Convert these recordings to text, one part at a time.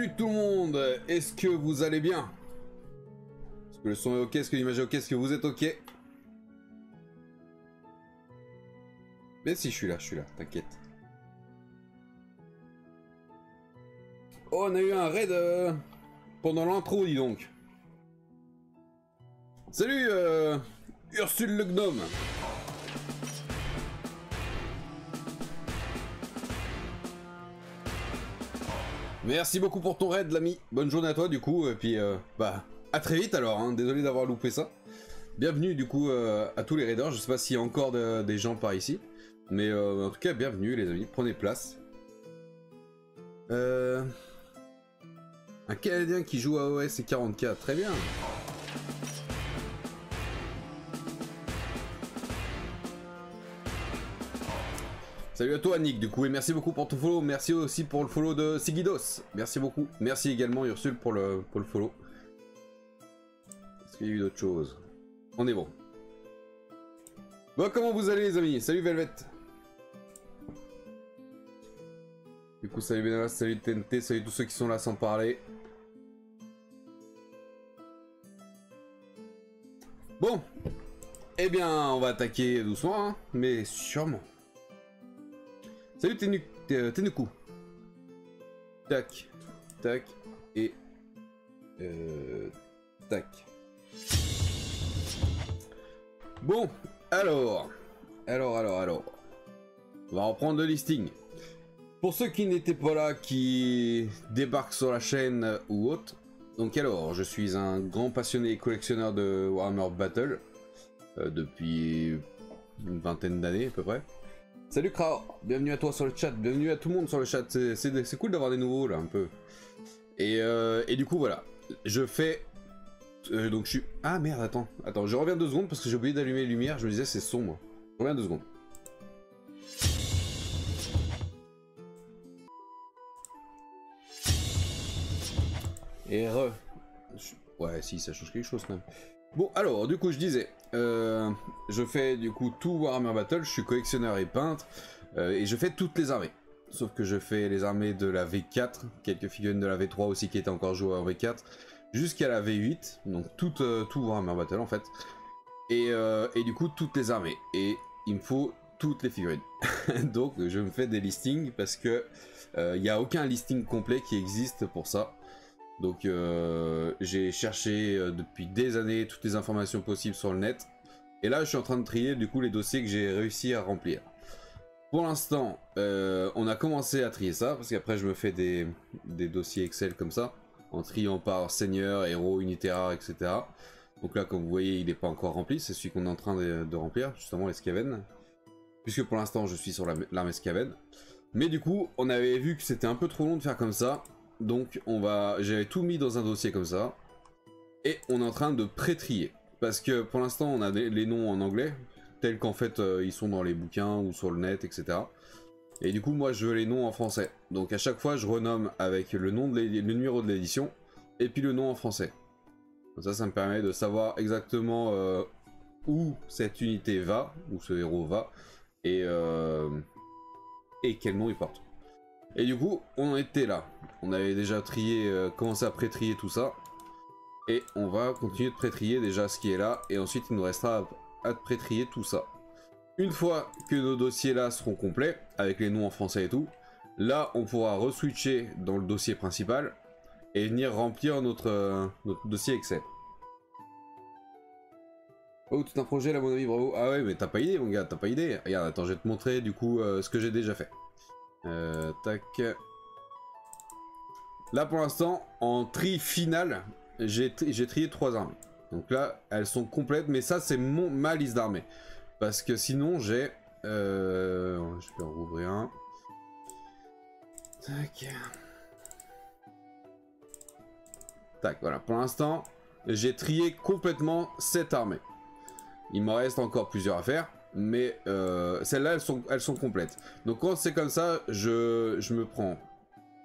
Salut tout le monde, est-ce que vous allez bien? Est-ce que le son est ok? Est-ce que l'image est ok? Est-ce que vous êtes ok? Mais si, je suis là, t'inquiète. Oh, on a eu un raid pendant l'intro, dis donc. Salut Ursule le gnome. Merci beaucoup pour ton raid, l'ami. Bonne journée à toi, du coup. Et puis, bah, à très vite alors. Hein. Désolé d'avoir loupé ça. Bienvenue, du coup, à tous les raiders. Je sais pas s'il y a encore des gens par ici. Mais en tout cas, bienvenue, les amis. Prenez place. Un Canadien qui joue à OS et 40K. Très bien. Salut à toi Nick du coup et merci beaucoup pour ton follow, merci aussi pour le follow de Sigidos, merci beaucoup, merci également Ursule pour le follow. Est-ce qu'il y a eu d'autres choses? On est bon. Bon, comment vous allez les amis? Salut Velvet. Du coup salut Benalas, salut TNT, salut tous ceux qui sont là sans parler. Bon, eh bien on va attaquer doucement, hein, mais sûrement. Salut Tenuku. Tac, tac, et... tac. Bon, alors. On va reprendre le listing. Pour ceux qui n'étaient pas là, qui débarquent sur la chaîne ou autre. Donc alors, je suis un grand passionné et collectionneur de Warhammer Battle. Depuis une vingtaine d'années à peu près. Salut Krao, bienvenue à toi sur le chat, bienvenue à tout le monde sur le chat, c'est cool d'avoir des nouveaux là un peu. Et du coup voilà, je fais... donc je suis... Ah merde, attends, je reviens 2 secondes parce que j'ai oublié d'allumer les lumières, je me disais c'est sombre. Je reviens 2 secondes. Et ouais si, ça change quelque chose quand même. Bon alors, du coup je disais, je fais du coup tout Warhammer Battle, je suis collectionneur et peintre, et je fais toutes les armées. Sauf que je fais les armées de la V4, quelques figurines de la V3 aussi qui étaient encore jouées en V4, jusqu'à la V8, donc tout Warhammer Battle en fait. Et du coup toutes les armées, et il me faut toutes les figurines. Donc je me fais des listings parce que il n'y a aucun listing complet qui existe pour ça. Donc j'ai cherché depuis des années toutes les informations possibles sur le net. Et là je suis en train de trier du coup les dossiers que j'ai réussi à remplir. Pour l'instant on a commencé à trier ça. Parce qu'après je me fais des dossiers Excel comme ça. En triant par seigneur, héros, unité rare, etc. Donc là comme vous voyez il n'est pas encore rempli. C'est celui qu'on est en train de remplir, justement les Skaven. Puisque pour l'instant je suis sur l'armée Skaven. Mais du coup on avait vu que c'était un peu trop long de faire comme ça. Donc j'avais tout mis dans un dossier comme ça. Et on est en train de pré-trier. Parce que pour l'instant on a les noms en anglais. Tels qu'en fait ils sont dans les bouquins ou sur le net, etc. Et du coup moi je veux les noms en français. Donc à chaque fois je renomme avec le numéro de l'édition. Et puis le nom en français. Donc ça me permet de savoir exactement où cette unité va. Où ce héros va. Et quel nom il porte. Et du coup, on en était là. On avait déjà trié, commencé à pré-trier tout ça. Et on va continuer de pré-trier déjà ce qui est là. Et ensuite, il nous restera à pré-trier tout ça. Une fois que nos dossiers là seront complets, avec les noms en français et tout, là, on pourra re-switcher dans le dossier principal et venir remplir notre dossier Excel. Oh, tout un projet là, mon ami, bravo. Ah ouais, mais t'as pas idée, mon gars, t'as pas idée. Regarde, attends, je vais te montrer du coup ce que j'ai déjà fait. Tac. Là pour l'instant, en tri final, j'ai trié 3 armées. Donc là, elles sont complètes, mais ça c'est ma liste d'armées. Parce que sinon j'ai... je vais en rouvrir un. Tac. Tac, voilà. Pour l'instant, j'ai trié complètement 7 armées. Il m'en reste encore plusieurs à faire. Mais celles-là, elles sont complètes. Donc quand c'est comme ça, je me prends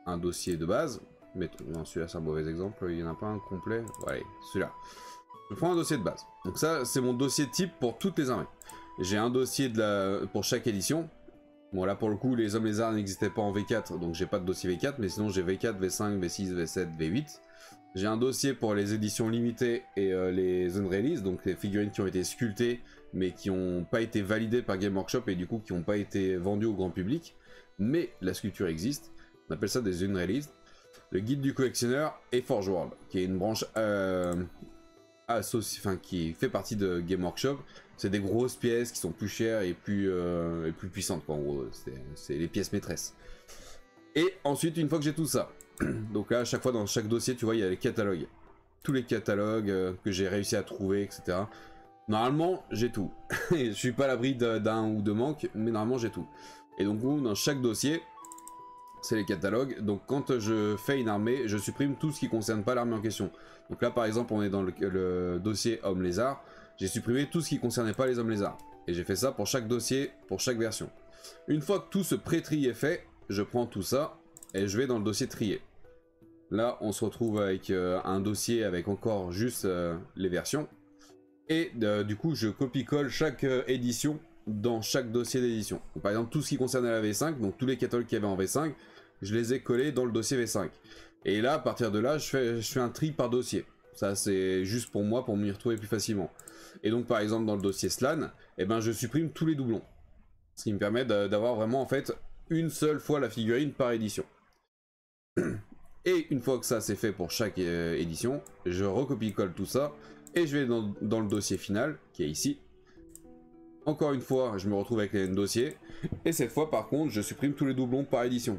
un dossier de base. Mais non, celui-là c'est un mauvais exemple, il n'y en a pas un complet. Ouais, celui-là. Je prends un dossier de base. Donc ça, c'est mon dossier type pour toutes les armées. J'ai un dossier pour chaque édition. Bon là pour le coup les hommes lézards n'existaient pas en V4, donc j'ai pas de dossier V4, mais sinon j'ai V4, V5, V6, V7, V8. J'ai un dossier pour les éditions limitées et les unreleased, donc les figurines qui ont été sculptées mais qui n'ont pas été validées par Game Workshop et du coup qui n'ont pas été vendues au grand public. Mais la sculpture existe, on appelle ça des unreleased. Le guide du collectionneur et Forge World, qui est une branche qui fait partie de Game Workshop. C'est des grosses pièces qui sont plus chères et plus puissantes, quoi, en gros, c'est les pièces maîtresses. Et ensuite, une fois que j'ai tout ça, donc là, à chaque fois, dans chaque dossier, tu vois, il y a les catalogues. Tous les catalogues que j'ai réussi à trouver, etc. Normalement, j'ai tout. Je suis pas à l'abri d'un ou deux manques, mais normalement, j'ai tout. Et donc, dans chaque dossier, c'est les catalogues. Donc, quand je fais une armée, je supprime tout ce qui concerne pas l'armée en question. Donc là, par exemple, on est dans le dossier Homme Lézard. J'ai supprimé tout ce qui concernait pas les Hommes Lézards. Et j'ai fait ça pour chaque dossier, pour chaque version. Une fois que tout ce pré-tri est fait, je prends tout ça et je vais dans le dossier trié. Là, on se retrouve avec un dossier avec encore juste les versions. Et du coup, je copie-colle chaque édition dans chaque dossier d'édition. Par exemple, tout ce qui concernait la V5, donc tous les catalogues qu'il y avait en V5, je les ai collés dans le dossier V5. Et là, à partir de là, je fais un tri par dossier. Ça, c'est juste pour moi, pour m'y retrouver plus facilement. Et donc, par exemple, dans le dossier Slann, eh ben, je supprime tous les doublons. Ce qui me permet d'avoir vraiment, en fait, une seule fois la figurine par édition. Et une fois que ça c'est fait pour chaque édition, je recopie-colle tout ça et je vais dans le dossier final qui est ici. Encore une fois, je me retrouve avec les mêmes dossiers et cette fois par contre, je supprime tous les doublons par édition.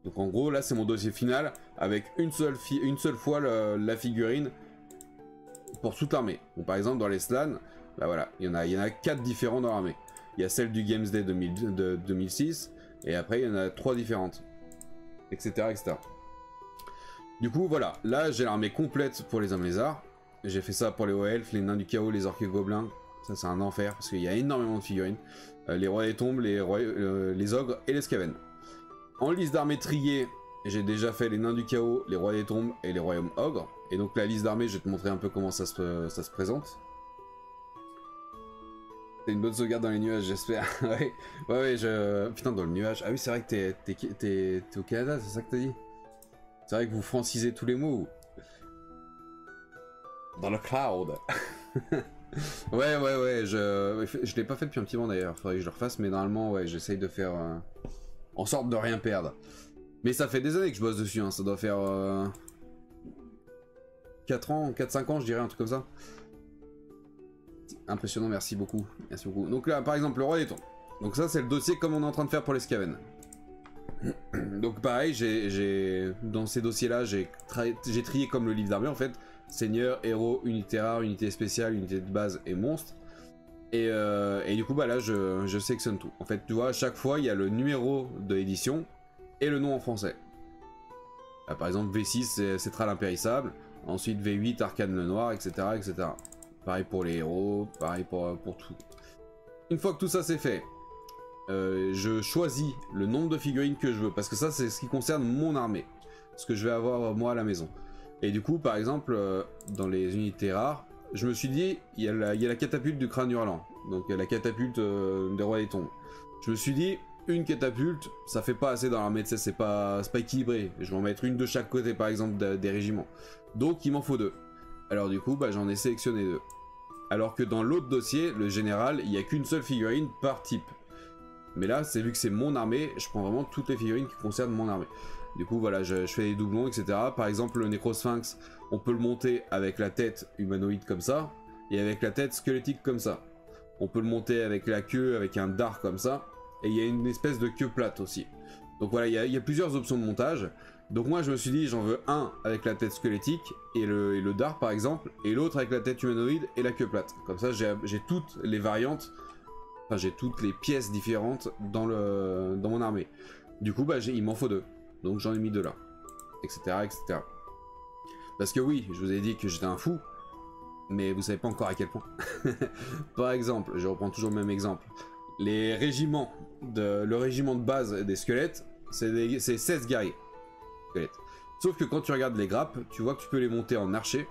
Donc en gros, là c'est mon dossier final avec une seule fois la figurine pour toute l'armée. Donc par exemple dans les Slann, là voilà, il y en a 4 différents dans l'armée. Il y a celle du Games Day 2006 et après il y en a 3 différentes, etc. etc. Du coup, voilà, là j'ai l'armée complète pour les hommes lézards. J'ai fait ça pour les hauts elfes, les nains du chaos, les orques et gobelins. Ça, c'est un enfer parce qu'il y a énormément de figurines. Les rois des tombes, les ogres et les skaven. En liste d'armées triée, j'ai déjà fait les nains du chaos, les rois des tombes et les royaumes ogres. Et donc, la liste d'armées, je vais te montrer un peu comment ça se présente. C'est une bonne sauvegarde dans les nuages, j'espère. ouais, putain, dans le nuage. Ah oui, c'est vrai que t'es au Canada, c'est ça que t'as dit? C'est vrai que vous francisez tous les mots. Dans le cloud. ouais, je l'ai pas fait depuis un petit moment d'ailleurs. Faudrait que je le refasse, mais normalement, ouais, j'essaye de faire en sorte de rien perdre. Mais ça fait des années que je bosse dessus, hein. Ça doit faire 4-5 ans, je dirais, un truc comme ça. Impressionnant, merci beaucoup. Merci beaucoup. Donc là, par exemple, le roi des tombes. Donc ça, c'est le dossier comme on est en train de faire pour les Skaven. Donc pareil, dans ces dossiers-là, j'ai trié comme le livre d'armée en fait. Seigneur, héros, unité rare, unité spéciale, unité de base et monstre. Et du coup, bah là, je sélectionne tout. En fait, tu vois, à chaque fois, il y a le numéro de l'édition et le nom en français. Là, par exemple, V6, c'est Thrall impérissable. Ensuite, V8, Arcane le noir, etc., etc. Pareil pour les héros, pareil pour tout. Une fois que tout ça c'est fait, je choisis le nombre de figurines que je veux, parce que ça c'est ce qui concerne mon armée, ce que je vais avoir moi à la maison. Et du coup, par exemple, dans les unités rares, je me suis dit, il y a la catapulte du crâne hurlant, donc la catapulte des rois des tombes. Je me suis dit, une catapulte, ça fait pas assez dans l'armée, c'est pas équilibré. Je vais en mettre une de chaque côté, par exemple, des régiments. Donc il m'en faut 2. Alors du coup, bah, j'en ai sélectionné 2. Alors que dans l'autre dossier, le général, il n'y a qu'une seule figurine par type. Mais là, c'est vu que c'est mon armée, je prends vraiment toutes les figurines qui concernent mon armée. Du coup, voilà, je fais des doublons, etc. Par exemple, le Necrosphinx, on peut le monter avec la tête humanoïde comme ça, et avec la tête squelettique comme ça. On peut le monter avec la queue, avec un dard comme ça, et il y a une espèce de queue plate aussi. Donc voilà, il y a plusieurs options de montage. Donc moi, je me suis dit, j'en veux un avec la tête squelettique, et le dard par exemple, et l'autre avec la tête humanoïde et la queue plate. Comme ça, j'ai toutes les variantes. Enfin, j'ai toutes les pièces différentes dans mon armée. Du coup, bah, il m'en faut 2. Donc j'en ai mis 2 là. Etc, etc. Parce que oui, je vous ai dit que j'étais un fou. Mais vous savez pas encore à quel point. Par exemple, je reprends toujours le même exemple. Le régiment de base des squelettes, c'est 16 guerriers. Squelettes. Sauf que quand tu regardes les grappes, tu vois que tu peux les monter en archer.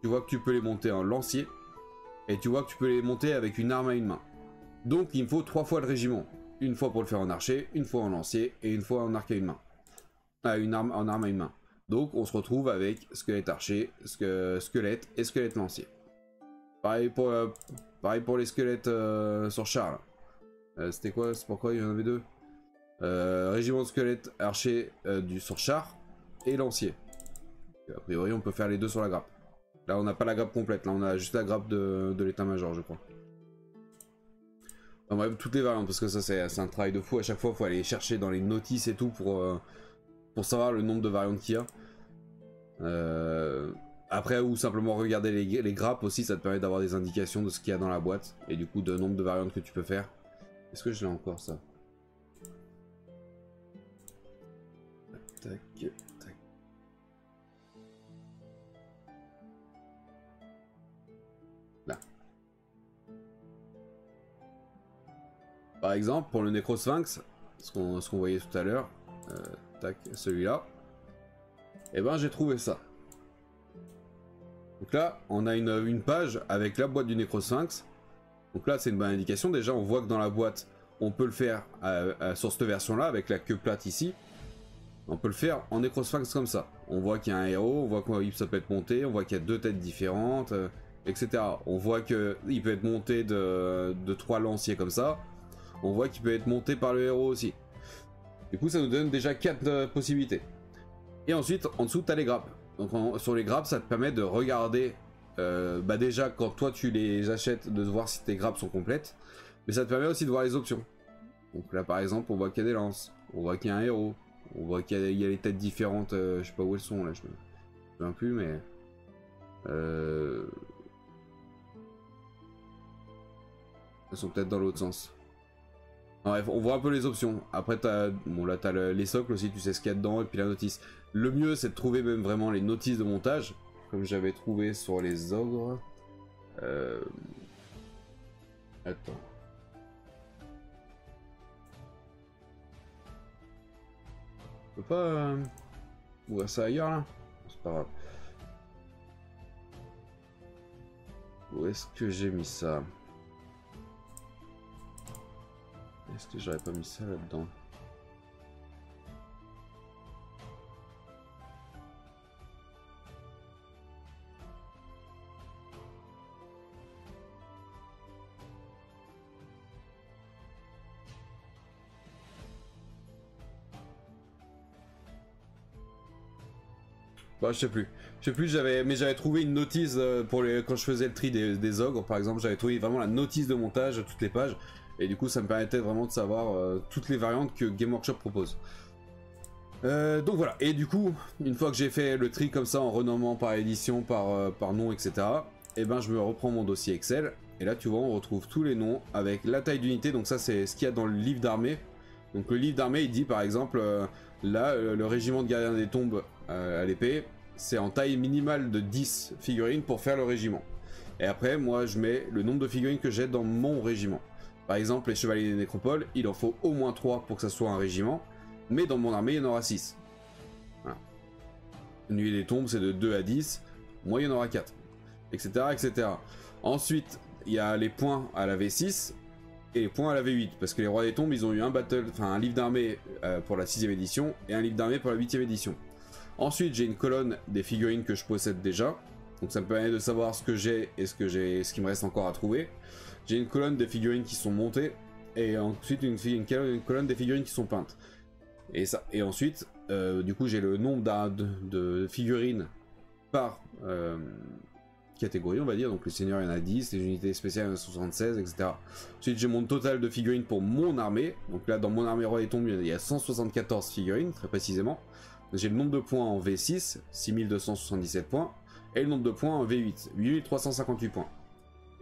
Tu vois que tu peux les monter en lancier. Et tu vois que tu peux les monter avec une arme à une main. Donc il me faut 3 fois le régiment. une fois pour le faire en archer, une fois en lancier et une fois en arc à une main. En arme à une main. Donc on se retrouve avec squelette archer, squelette et squelette lancier. Pareil pour les squelettes sur char. C'était quoi? C'est pourquoi il y en avait deux? Régiment de squelette archer sur char et lancier. A priori on peut faire les deux sur la grappe. Là on n'a pas la grappe complète, là on a juste la grappe de l'état-major je crois. Enfin, bref, toutes les variantes, parce que ça c'est un travail de fou, à chaque fois il faut aller chercher dans les notices et tout pour savoir le nombre de variantes qu'il y a. Après, ou simplement regarder les grappes aussi, ça te permet d'avoir des indications de ce qu'il y a dans la boîte, et du coup de nombre de variantes que tu peux faire. Est-ce que je l'ai encore ça? Tac, tac. Là. Par exemple, pour le Necrosphinx, ce qu'on voyait tout à l'heure, tac, celui-là, et ben j'ai trouvé ça. Donc là, on a une page avec la boîte du Necrosphinx. Donc là, c'est une bonne indication. Déjà, on voit que dans la boîte, on peut le faire sur cette version-là, avec la queue plate ici. On peut le faire en Necrosphinx comme ça. On voit qu'il y a un héros, on voit que ça peut être monté, on voit qu'il y a deux têtes différentes, etc. On voit qu'il peut être monté de 3 lanciers comme ça. On voit qu'il peut être monté par le héros aussi. Du coup, ça nous donne déjà 4 possibilités. Et ensuite, en dessous, tu as les grappes. Donc sur les grappes, ça te permet de regarder, déjà quand toi tu les achètes, de voir si tes grappes sont complètes. Mais ça te permet aussi de voir les options. Donc là par exemple, on voit qu'il y a des lances, on voit qu'il y a un héros, on voit qu'il y a les têtes différentes, je sais pas où elles sont là, je me souviens plus mais... Elles sont peut-être dans l'autre sens. Bref, on voit un peu les options. Après, là, t'as les socles aussi, tu sais ce qu'il y a dedans, et puis la notice. Le mieux, c'est de trouver même vraiment les notices de montage, comme j'avais trouvé sur les ogres. Attends. Je peux pas voir ça ailleurs, là? C'est pas grave. Où est-ce que j'ai mis ça? Est-ce que j'aurais pas mis ça là-dedans? Bah, je sais plus. Je sais plus, mais j'avais trouvé une notice quand je faisais le tri des ogres, par exemple, j'avais trouvé vraiment la notice de montage, toutes les pages. Et du coup, ça me permettait vraiment de savoir toutes les variantes que Game Workshop propose. Donc voilà, et du coup, une fois que j'ai fait le tri comme ça, en renommant par édition, par nom, etc., et ben je me reprends mon dossier Excel, et là tu vois, on retrouve tous les noms avec la taille d'unité, donc ça c'est ce qu'il y a dans le livre d'armée. Donc le livre d'armée, il dit par exemple, là, le régiment de gardiens des tombes à l'épée, c'est en taille minimale de 10 figurines pour faire le régiment. Et après, moi je mets le nombre de figurines que j'ai dans mon régiment. Par exemple, les chevaliers des nécropoles, il en faut au moins 3 pour que ça soit un régiment. Mais dans mon armée, il y en aura 6. Voilà. Nuit des tombes, c'est de 2 à 10. Moi, il y en aura 4. Etc. etc. Ensuite, il y a les points à la V6 et les points à la V8. Parce que les rois des tombes, ils ont eu un livre d'armée pour la 6ème édition et un livre d'armée pour la 8ème édition. Ensuite, j'ai une colonne des figurines que je possède déjà. Donc ça me permet de savoir ce que j'ai et ce qui me reste encore à trouver. J'ai une colonne des figurines qui sont montées. Et ensuite, une colonne des figurines qui sont peintes. Et ensuite, du coup, j'ai le nombre de figurines par catégorie, on va dire. Donc, les seigneurs, il y en a 10, les unités spéciales, il y en a 76, etc. Ensuite, j'ai mon total de figurines pour mon armée. Donc là, dans mon armée roi des tombes, il y a 174 figurines, très précisément. J'ai le nombre de points en V6, 6277 points. Et le nombre de points en V8, 8358 points.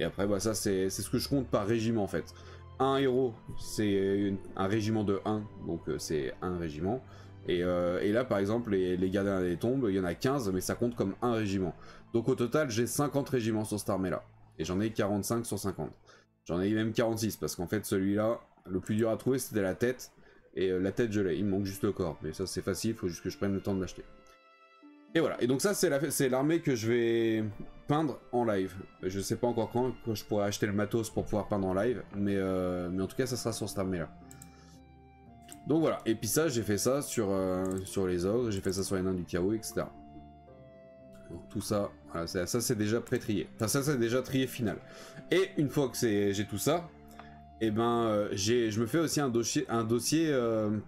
Et après, bah, ça, c'est ce que je compte par régiment, en fait. Un héros, c'est un régiment de 1, donc c'est un régiment. Et là, par exemple, les gardiens des tombes, il y en a 15, mais ça compte comme un régiment. Donc au total, j'ai 50 régiments sur cette armée-là. Et j'en ai 45 sur 50. J'en ai même 46, parce qu'en fait, celui-là, le plus dur à trouver, c'était la tête. Et la tête, je l'ai. Il me manque juste le corps. Mais ça, c'est facile, il faut juste que je prenne le temps de l'acheter. Et voilà, et donc ça c'est l'armée que je vais peindre en live. Je sais pas encore quand je pourrai acheter le matos pour pouvoir peindre en live, mais en tout cas ça sera sur cette armée là. Donc voilà, et puis ça, j'ai fait ça sur les ogres, j'ai fait ça sur les nains du chaos, etc. Donc tout ça, voilà, ça c'est déjà pré-trié. Enfin ça c'est déjà trié final. Et une fois que j'ai tout ça, et ben je me fais aussi un dossier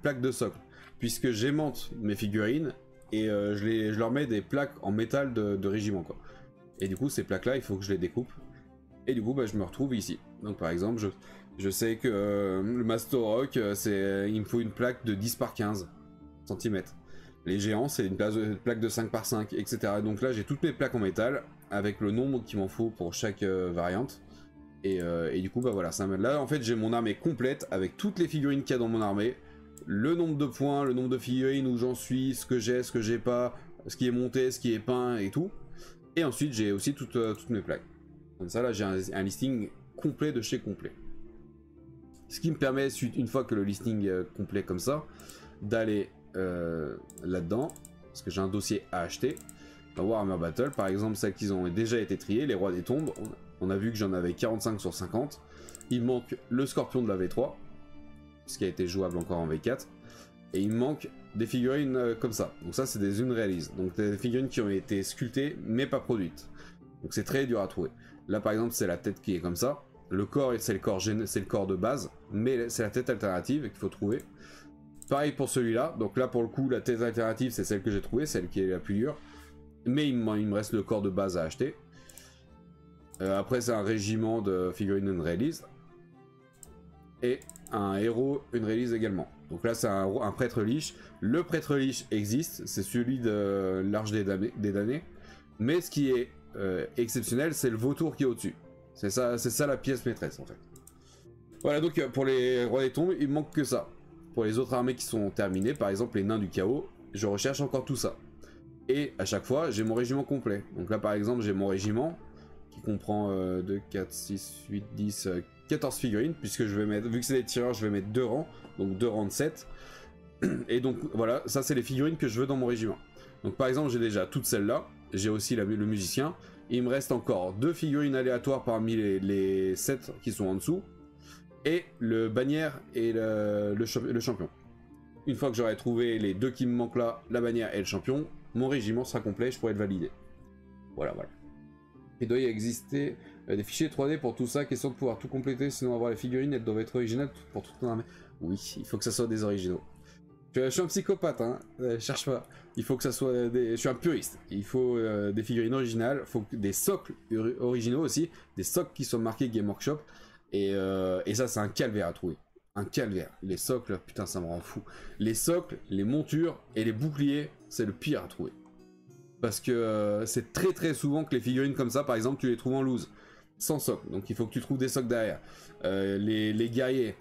plaque de socle. Puisque j'aimante mes figurines et je leur mets des plaques en métal de régiment quoi. Et du coup ces plaques là il faut que je les découpe. Et du coup bah, je me retrouve ici. Donc par exemple je sais que le Master Rock il me faut une plaque de 10 par 15 cm. Les géants c'est une plaque de 5 par 5 etc. Donc là j'ai toutes mes plaques en métal avec le nombre qu'il m'en faut pour chaque variante. Et du coup bah voilà, là en fait j'ai mon armée complète avec toutes les figurines qu'il y a dans mon armée. Le nombre de points, le nombre de figurines où j'en suis, ce que j'ai pas, ce qui est monté, ce qui est peint et tout. Et ensuite j'ai aussi toutes mes plaques. Comme ça là j'ai un listing complet de chez complet. Ce qui me permet, une fois que le listing est complet comme ça, d'aller là-dedans, parce que j'ai un dossier à acheter. Dans Warhammer Battle, par exemple celles qui ont déjà été triées, les rois des tombes, on a vu que j'en avais 45 sur 50. Il manque le scorpion de la V3, ce qui a été jouable encore en V4. Et il me manque des figurines comme ça. Donc ça c'est des unrelease. Donc des figurines qui ont été sculptées mais pas produites. Donc c'est très dur à trouver. Là par exemple c'est la tête qui est comme ça. Le corps c'est le corps de base. Mais c'est la tête alternative qu'il faut trouver. Pareil pour celui-là. Donc là pour le coup la tête alternative c'est celle que j'ai trouvée. Celle qui est la plus dure. Mais il me reste le corps de base à acheter. Après c'est un régiment de figurines unrelease. Et un héros unrelease également. Donc là c'est un prêtre liche. Le prêtre liche existe, c'est celui de l'Arche des damnés. Mais ce qui est exceptionnel, c'est le vautour qui est au-dessus. C'est ça la pièce maîtresse en fait. Voilà, donc pour les rois des tombes, il me manque que ça. Pour les autres armées qui sont terminées, par exemple les nains du chaos, je recherche encore tout ça. Et à chaque fois, j'ai mon régiment complet. Donc là par exemple, j'ai mon régiment qui comprend 2, 4, 6, 8, 10, 14 figurines, puisque je vais mettre, vu que c'est des tireurs, je vais mettre 2 rangs, donc 2 rangs de 7. Et donc voilà, ça c'est les figurines que je veux dans mon régiment. Donc par exemple, j'ai déjà toutes celles-là, j'ai aussi le musicien, il me reste encore 2 figurines aléatoires parmi les 7 qui sont en dessous, et le bannière et le champion. Une fois que j'aurai trouvé les 2 qui me manquent là, la bannière et le champion, mon régiment sera complet, je pourrai le valider. Voilà, voilà. Il doit y exister des fichiers 3D pour tout ça, question de pouvoir tout compléter, sinon avoir les figurines, elles doivent être originales pour toute ton armée. Oui, il faut que ça soit des originaux. Je suis un psychopathe, hein, cherche pas. Il faut que ça soit des... Je suis un puriste. Il faut des figurines originales, il faut des socles originaux aussi, des socles qui soient marqués Game Workshop, et ça c'est un calvaire à trouver. Un calvaire. Les socles, putain ça me rend fou. Les socles, les montures et les boucliers, c'est le pire à trouver. Parce que c'est très très souvent que les figurines comme ça, par exemple, tu les trouves en loose, sans socle. Donc il faut que tu trouves des socles derrière. Les guerriers,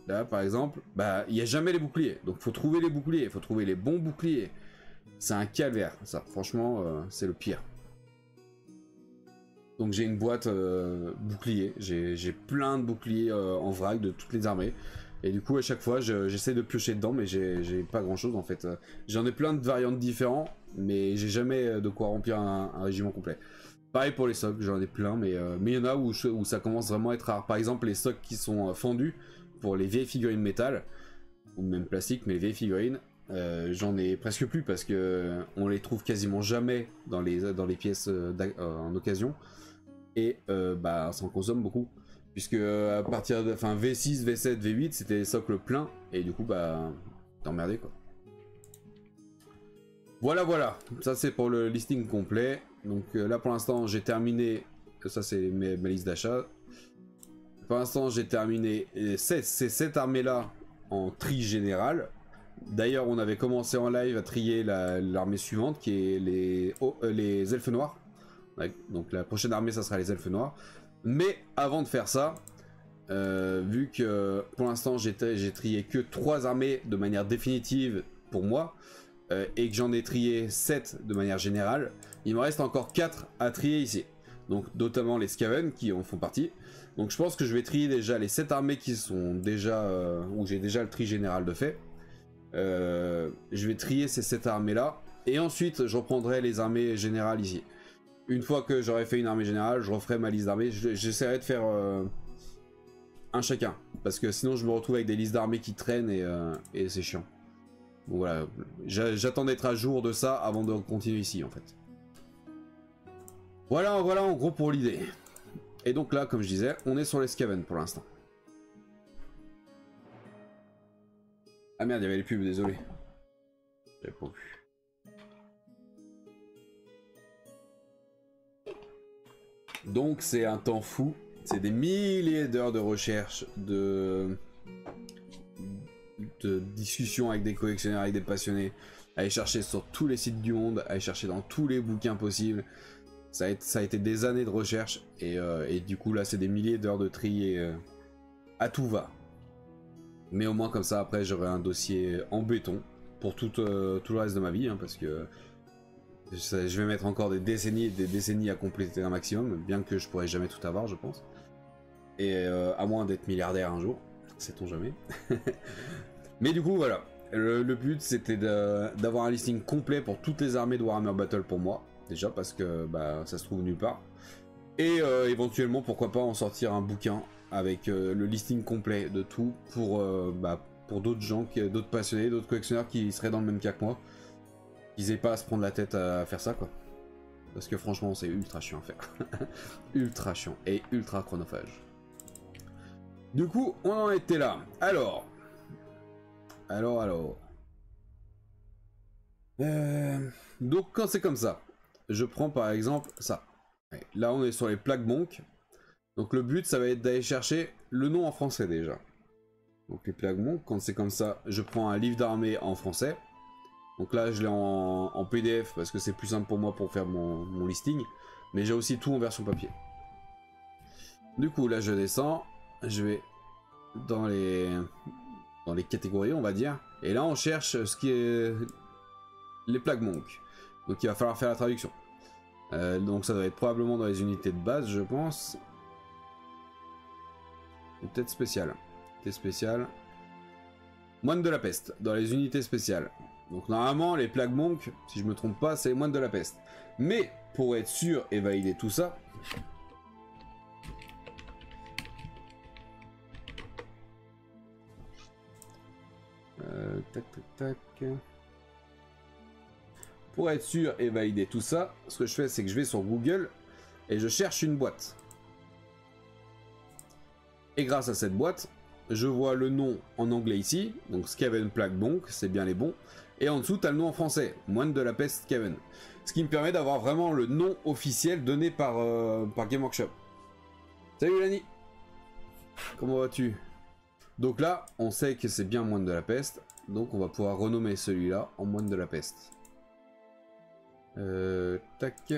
là par exemple, bah il n'y a jamais les boucliers. Donc il faut trouver les boucliers, il faut trouver les bons boucliers. C'est un calvaire, ça. Franchement, c'est le pire. Donc j'ai une boîte bouclier. J'ai plein de boucliers en vrac de toutes les armées. Et du coup à chaque fois j'essaie de piocher dedans, mais j'ai pas grand chose en fait. J'en ai plein de variantes différentes, mais j'ai jamais de quoi remplir un régiment complet. Pareil pour les socles, j'en ai plein, mais il y en a où ça commence vraiment à être rare. Par exemple les socles qui sont fendus pour les vieilles figurines métal, ou même plastique, mais les vieilles figurines, j'en ai presque plus parce que on les trouve quasiment jamais dans les pièces en occasion. Et bah ça en consomme beaucoup. Puisque à partir de V6, V7, V8, c'était des socles pleins, et du coup, bah, t'es emmerdé quoi. Voilà, voilà, ça c'est pour le listing complet. Donc là pour l'instant, j'ai terminé, ça c'est ma liste d'achat. Pour l'instant, j'ai terminé ces 7 armées-là en tri général. D'ailleurs, on avait commencé en live à trier l'armée suivante, qui est les elfes noirs. Ouais, donc la prochaine armée, ça sera les elfes noirs. Mais avant de faire ça, vu que pour l'instant j'ai trié que 3 armées de manière définitive pour moi, et que j'en ai trié 7 de manière générale, il me reste encore 4 à trier ici. Donc notamment les Skaven qui en font partie. Donc je pense que je vais trier déjà les 7 armées qui sont déjà, où j'ai déjà le tri général de fait. Je vais trier ces 7 armées là, et ensuite je reprendrai les armées générales ici. Une fois que j'aurai fait une armée générale, je referai ma liste d'armées. J'essaierai de faire un chacun. Parce que sinon je me retrouve avec des listes d'armées qui traînent et c'est chiant. Donc voilà, j'attends d'être à jour de ça avant de continuer ici en fait. Voilà en gros pour l'idée. Et donc là, comme je disais, on est sur les Skaven pour l'instant. Ah merde, il y avait les pubs, désolé. J'avais pas vu. Donc c'est un temps fou. C'est des milliers d'heures de recherche, de discussions avec des collectionneurs, avec des passionnés. Aller chercher sur tous les sites du monde, aller chercher dans tous les bouquins possibles. Ça a été des années de recherche. Et du coup là c'est des milliers d'heures de tri et à tout va. Mais au moins comme ça après j'aurai un dossier en béton pour tout le reste de ma vie, hein, parce que je vais mettre encore des décennies à compléter un maximum, bien que je pourrai jamais tout avoir je pense. Et à moins d'être milliardaire un jour, sait-on jamais. Mais du coup voilà, le but c'était d'avoir un listing complet pour toutes les armées de Warhammer Battle pour moi, déjà parce que bah, ça se trouve nulle part. Et éventuellement pourquoi pas en sortir un bouquin avec le listing complet de tout pour d'autres gens, d'autres passionnés, d'autres collectionneurs qui seraient dans le même cas que moi. Qu'ils aient pas à se prendre la tête à faire ça quoi. Parce que franchement c'est ultra chiant à faire. Ultra chiant et ultra chronophage. Du coup on en était là. Alors. Donc quand c'est comme ça, je prends par exemple ça. Là on est sur les plaques Monk. Donc le but ça va être d'aller chercher le nom en français déjà. Donc les plaques Monk, quand c'est comme ça, je prends un livre d'armée en français. Donc là je l'ai en PDF parce que c'est plus simple pour moi pour faire mon listing. Mais j'ai aussi tout en version papier. Du coup là je descends, je vais dans les catégories on va dire. Et là on cherche ce qui est les plaques Monk. Donc il va falloir faire la traduction. Donc ça doit être probablement dans les unités de base je pense. Ou peut-être spécial. Moine de la peste, dans les unités spéciales. Donc normalement les plaques Monk, si je me trompe pas, c'est les moines de la peste. Mais pour être sûr et valider tout ça, Pour être sûr et valider tout ça, ce que je fais c'est que je vais sur Google et je cherche une boîte. Et grâce à cette boîte, je vois le nom en anglais ici, donc Skaven Plague Monk, c'est bien les bons. Et en dessous, tu as le nom en français, Moine de la Peste Skaven. Ce qui me permet d'avoir vraiment le nom officiel donné par Game Workshop. Salut Lani, comment vas-tu? Donc là, on sait que c'est bien Moine de la Peste, donc on va pouvoir renommer celui-là en Moine de la Peste. Tac.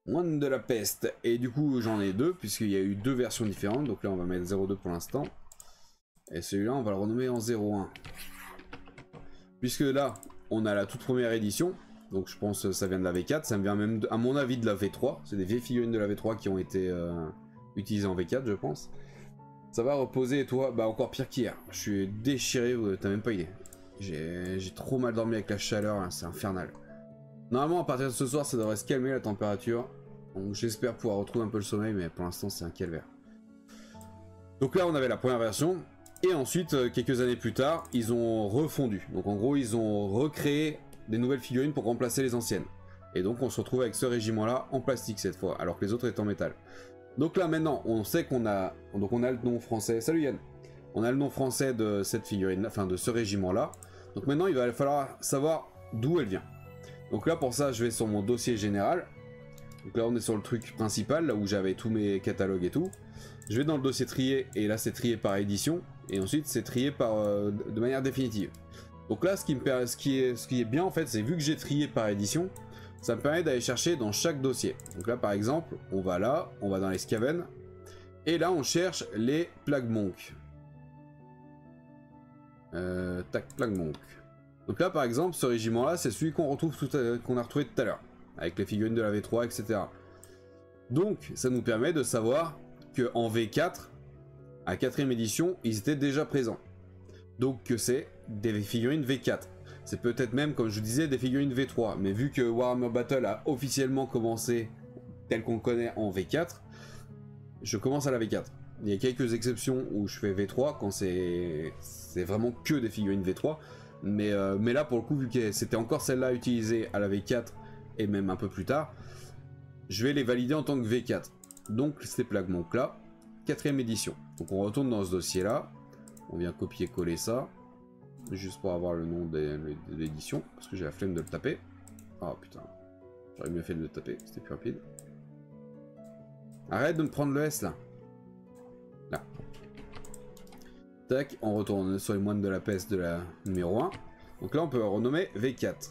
Moine de la peste, et du coup j'en ai deux puisqu'il y a eu deux versions différentes, donc là on va mettre 02 pour l'instant et celui-là on va le renommer en 01 puisque là on a la toute première édition, donc je pense que ça vient de la V4, ça me vient même à mon avis de la V3, c'est des vieilles figurines de la V3 qui ont été utilisées en V4 je pense. Ça va reposer et toi, bah encore pire qu'hier, je suis déchiré, t'as même pas idée, j'ai trop mal dormi avec la chaleur, hein, c'est infernal. Normalement à partir de ce soir ça devrait se calmer la température. Donc j'espère pouvoir retrouver un peu le sommeil, mais pour l'instant c'est un calvaire. Donc là on avait la première version. Et ensuite quelques années plus tard ils ont refondu. Donc en gros ils ont recréé des nouvelles figurines pour remplacer les anciennes. Et donc on se retrouve avec ce régiment là en plastique cette fois, alors que les autres étaient en métal. Donc là maintenant on sait qu'on a... Donc on a le nom français. Salut Yann. On a le nom français de cette figurine, enfin de ce régiment là. Donc maintenant il va falloir savoir d'où elle vient. Donc là pour ça je vais sur mon dossier général. Donc là on est sur le truc principal, là où j'avais tous mes catalogues et tout. Je vais dans le dossier trié et là c'est trié par édition. Et ensuite c'est trié de manière définitive. Donc là ce qui est bien en fait, c'est vu que j'ai trié par édition, ça me permet d'aller chercher dans chaque dossier. Donc là par exemple on va dans les Skaven. Et là on cherche les Plague Monk. Tac, Plague Monk. Donc là par exemple ce régiment là c'est celui qu'on a retrouvé tout à l'heure avec les figurines de la V3 etc. Donc ça nous permet de savoir que en V4 à 4ème édition ils étaient déjà présents. Donc que c'est des figurines V4. C'est peut-être même, comme je vous disais, des figurines V3. Mais vu que Warhammer Battle a officiellement commencé tel qu'on le connaît en V4, je commence à la V4. Il y a quelques exceptions où je fais V3 quand c'est vraiment que des figurines V3. Mais là, pour le coup, vu que c'était encore celle-là utilisée à la V4 et même un peu plus tard, je vais les valider en tant que V4. Donc, ces Plagmonk là, 4ème édition. Donc, on retourne dans ce dossier-là. On vient copier-coller ça. Juste pour avoir le nom de l'édition. Parce que j'ai la flemme de le taper. Oh putain. J'aurais mieux fait de le taper, c'était plus rapide. Arrête de me prendre le S là. Là. Tac, on retourne sur les moines de la peste de la numéro 1. Donc là on peut renommer V4.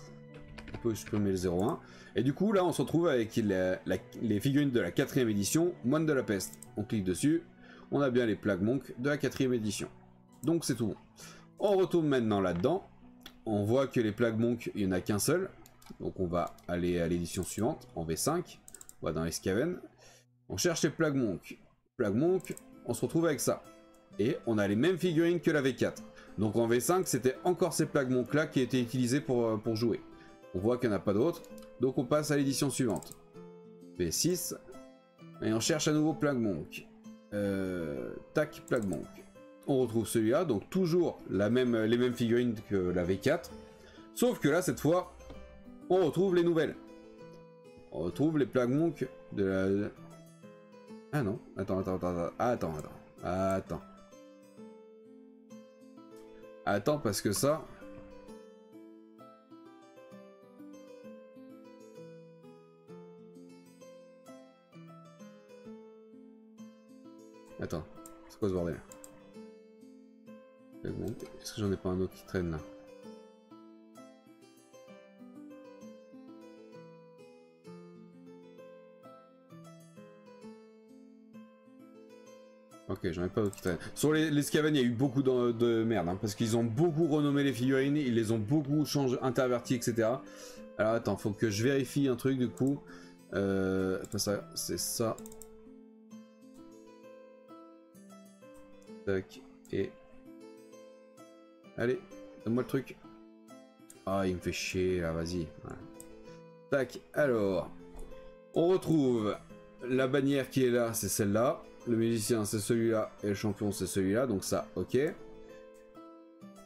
On peut supprimer le 01. Et du coup là on se retrouve avec les figurines de la 4ème édition, moines de la peste. On clique dessus, on a bien les Plagmonk de la 4ème édition. Donc c'est tout bon. On retourne maintenant là-dedans. On voit que les Plagmonk, il n'y en a qu'un seul. Donc on va aller à l'édition suivante, en V5. On va dans les Skaven. On cherche les Plagmonk. Plagmonk, on se retrouve avec ça. Et on a les mêmes figurines que la V4. Donc en V5, c'était encore ces Plagmonk là qui étaient utilisés pour jouer. On voit qu'il n'y en a pas d'autres. Donc on passe à l'édition suivante. V6. Et on cherche à nouveau Plagmonk. Tac, Plagmonk. On retrouve celui-là, donc toujours les mêmes figurines que la V4. Sauf que là, cette fois, on retrouve les nouvelles. On retrouve les Plagmonk de la... Ah non, Attends, parce que ça... Attends, c'est quoi ce bordel? Est-ce que j'en ai pas un autre qui traîne là? Ok, j'en ai pas d'autres qui traînent. Sur les Skaven, il y a eu beaucoup de merde, hein, parce qu'ils ont beaucoup renommé les figurines, ils les ont beaucoup changé, intervertis, etc. Alors attends, faut que je vérifie un truc du coup. Ça, c'est ça. Tac, et... Allez, donne-moi le truc. Ah, il me fait chier, là, vas-y. Voilà. Tac, alors... On retrouve la bannière qui est là, c'est celle-là. Le musicien, c'est celui-là. Et le champion, c'est celui-là. Donc ça, ok.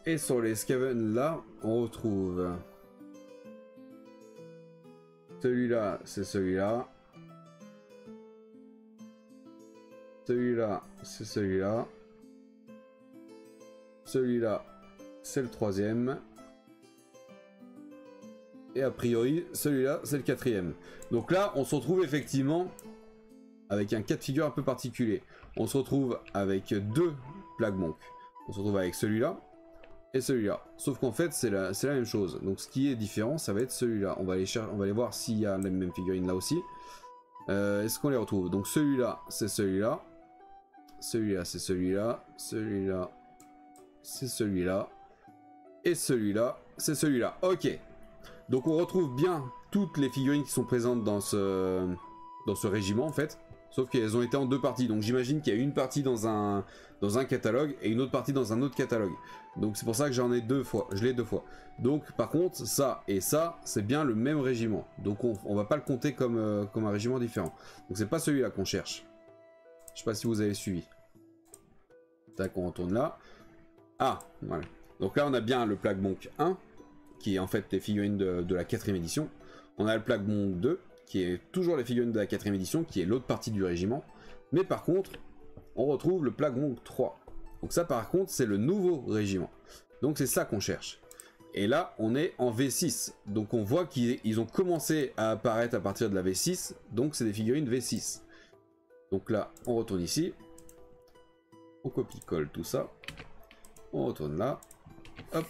Et sur les Skaven, là, on retrouve... Celui-là, c'est celui-là. Celui-là, c'est celui-là. Celui-là, c'est le 3ème. Et a priori, celui-là, c'est le 4ème. Donc là, on se retrouve effectivement avec un cas de figure un peu particulier. On se retrouve avec deux Plagmonk. On se retrouve avec celui-là et celui-là. Sauf qu'en fait, c'est la même chose. Donc ce qui est différent, ça va être celui-là. On va aller voir s'il y a les mêmes figurines là aussi. Est-ce qu'on les retrouve? Donc celui-là, c'est celui-là. Celui-là, c'est celui-là. Celui-là, c'est celui-là. Et celui-là, c'est celui-là. Ok. Donc on retrouve bien toutes les figurines qui sont présentes dans ce régiment en fait. Sauf qu'elles ont été en deux parties. Donc j'imagine qu'il y a une partie dans un catalogue et une autre partie dans un autre catalogue. Donc c'est pour ça que j'en ai deux fois. Je l'ai deux fois. Donc par contre, ça et ça, c'est bien le même régiment. Donc on va pas le compter comme un régiment différent. Donc c'est pas celui-là qu'on cherche. Je sais pas si vous avez suivi. Tac, on retourne là. Ah, voilà. Donc là on a bien le Plagmonk 1, qui est en fait les figurines de la 4ème édition. On a le Plagmonk 2, qui est toujours les figurines de la 4ème édition, qui est l'autre partie du régiment. Mais par contre, on retrouve le Plagmonk 3. Donc ça par contre, c'est le nouveau régiment. Donc c'est ça qu'on cherche. Et là, on est en V6. Donc on voit qu'ils ont commencé à apparaître à partir de la V6. Donc c'est des figurines V6. Donc là, on retourne ici. On copie-colle tout ça. On retourne là. Hop.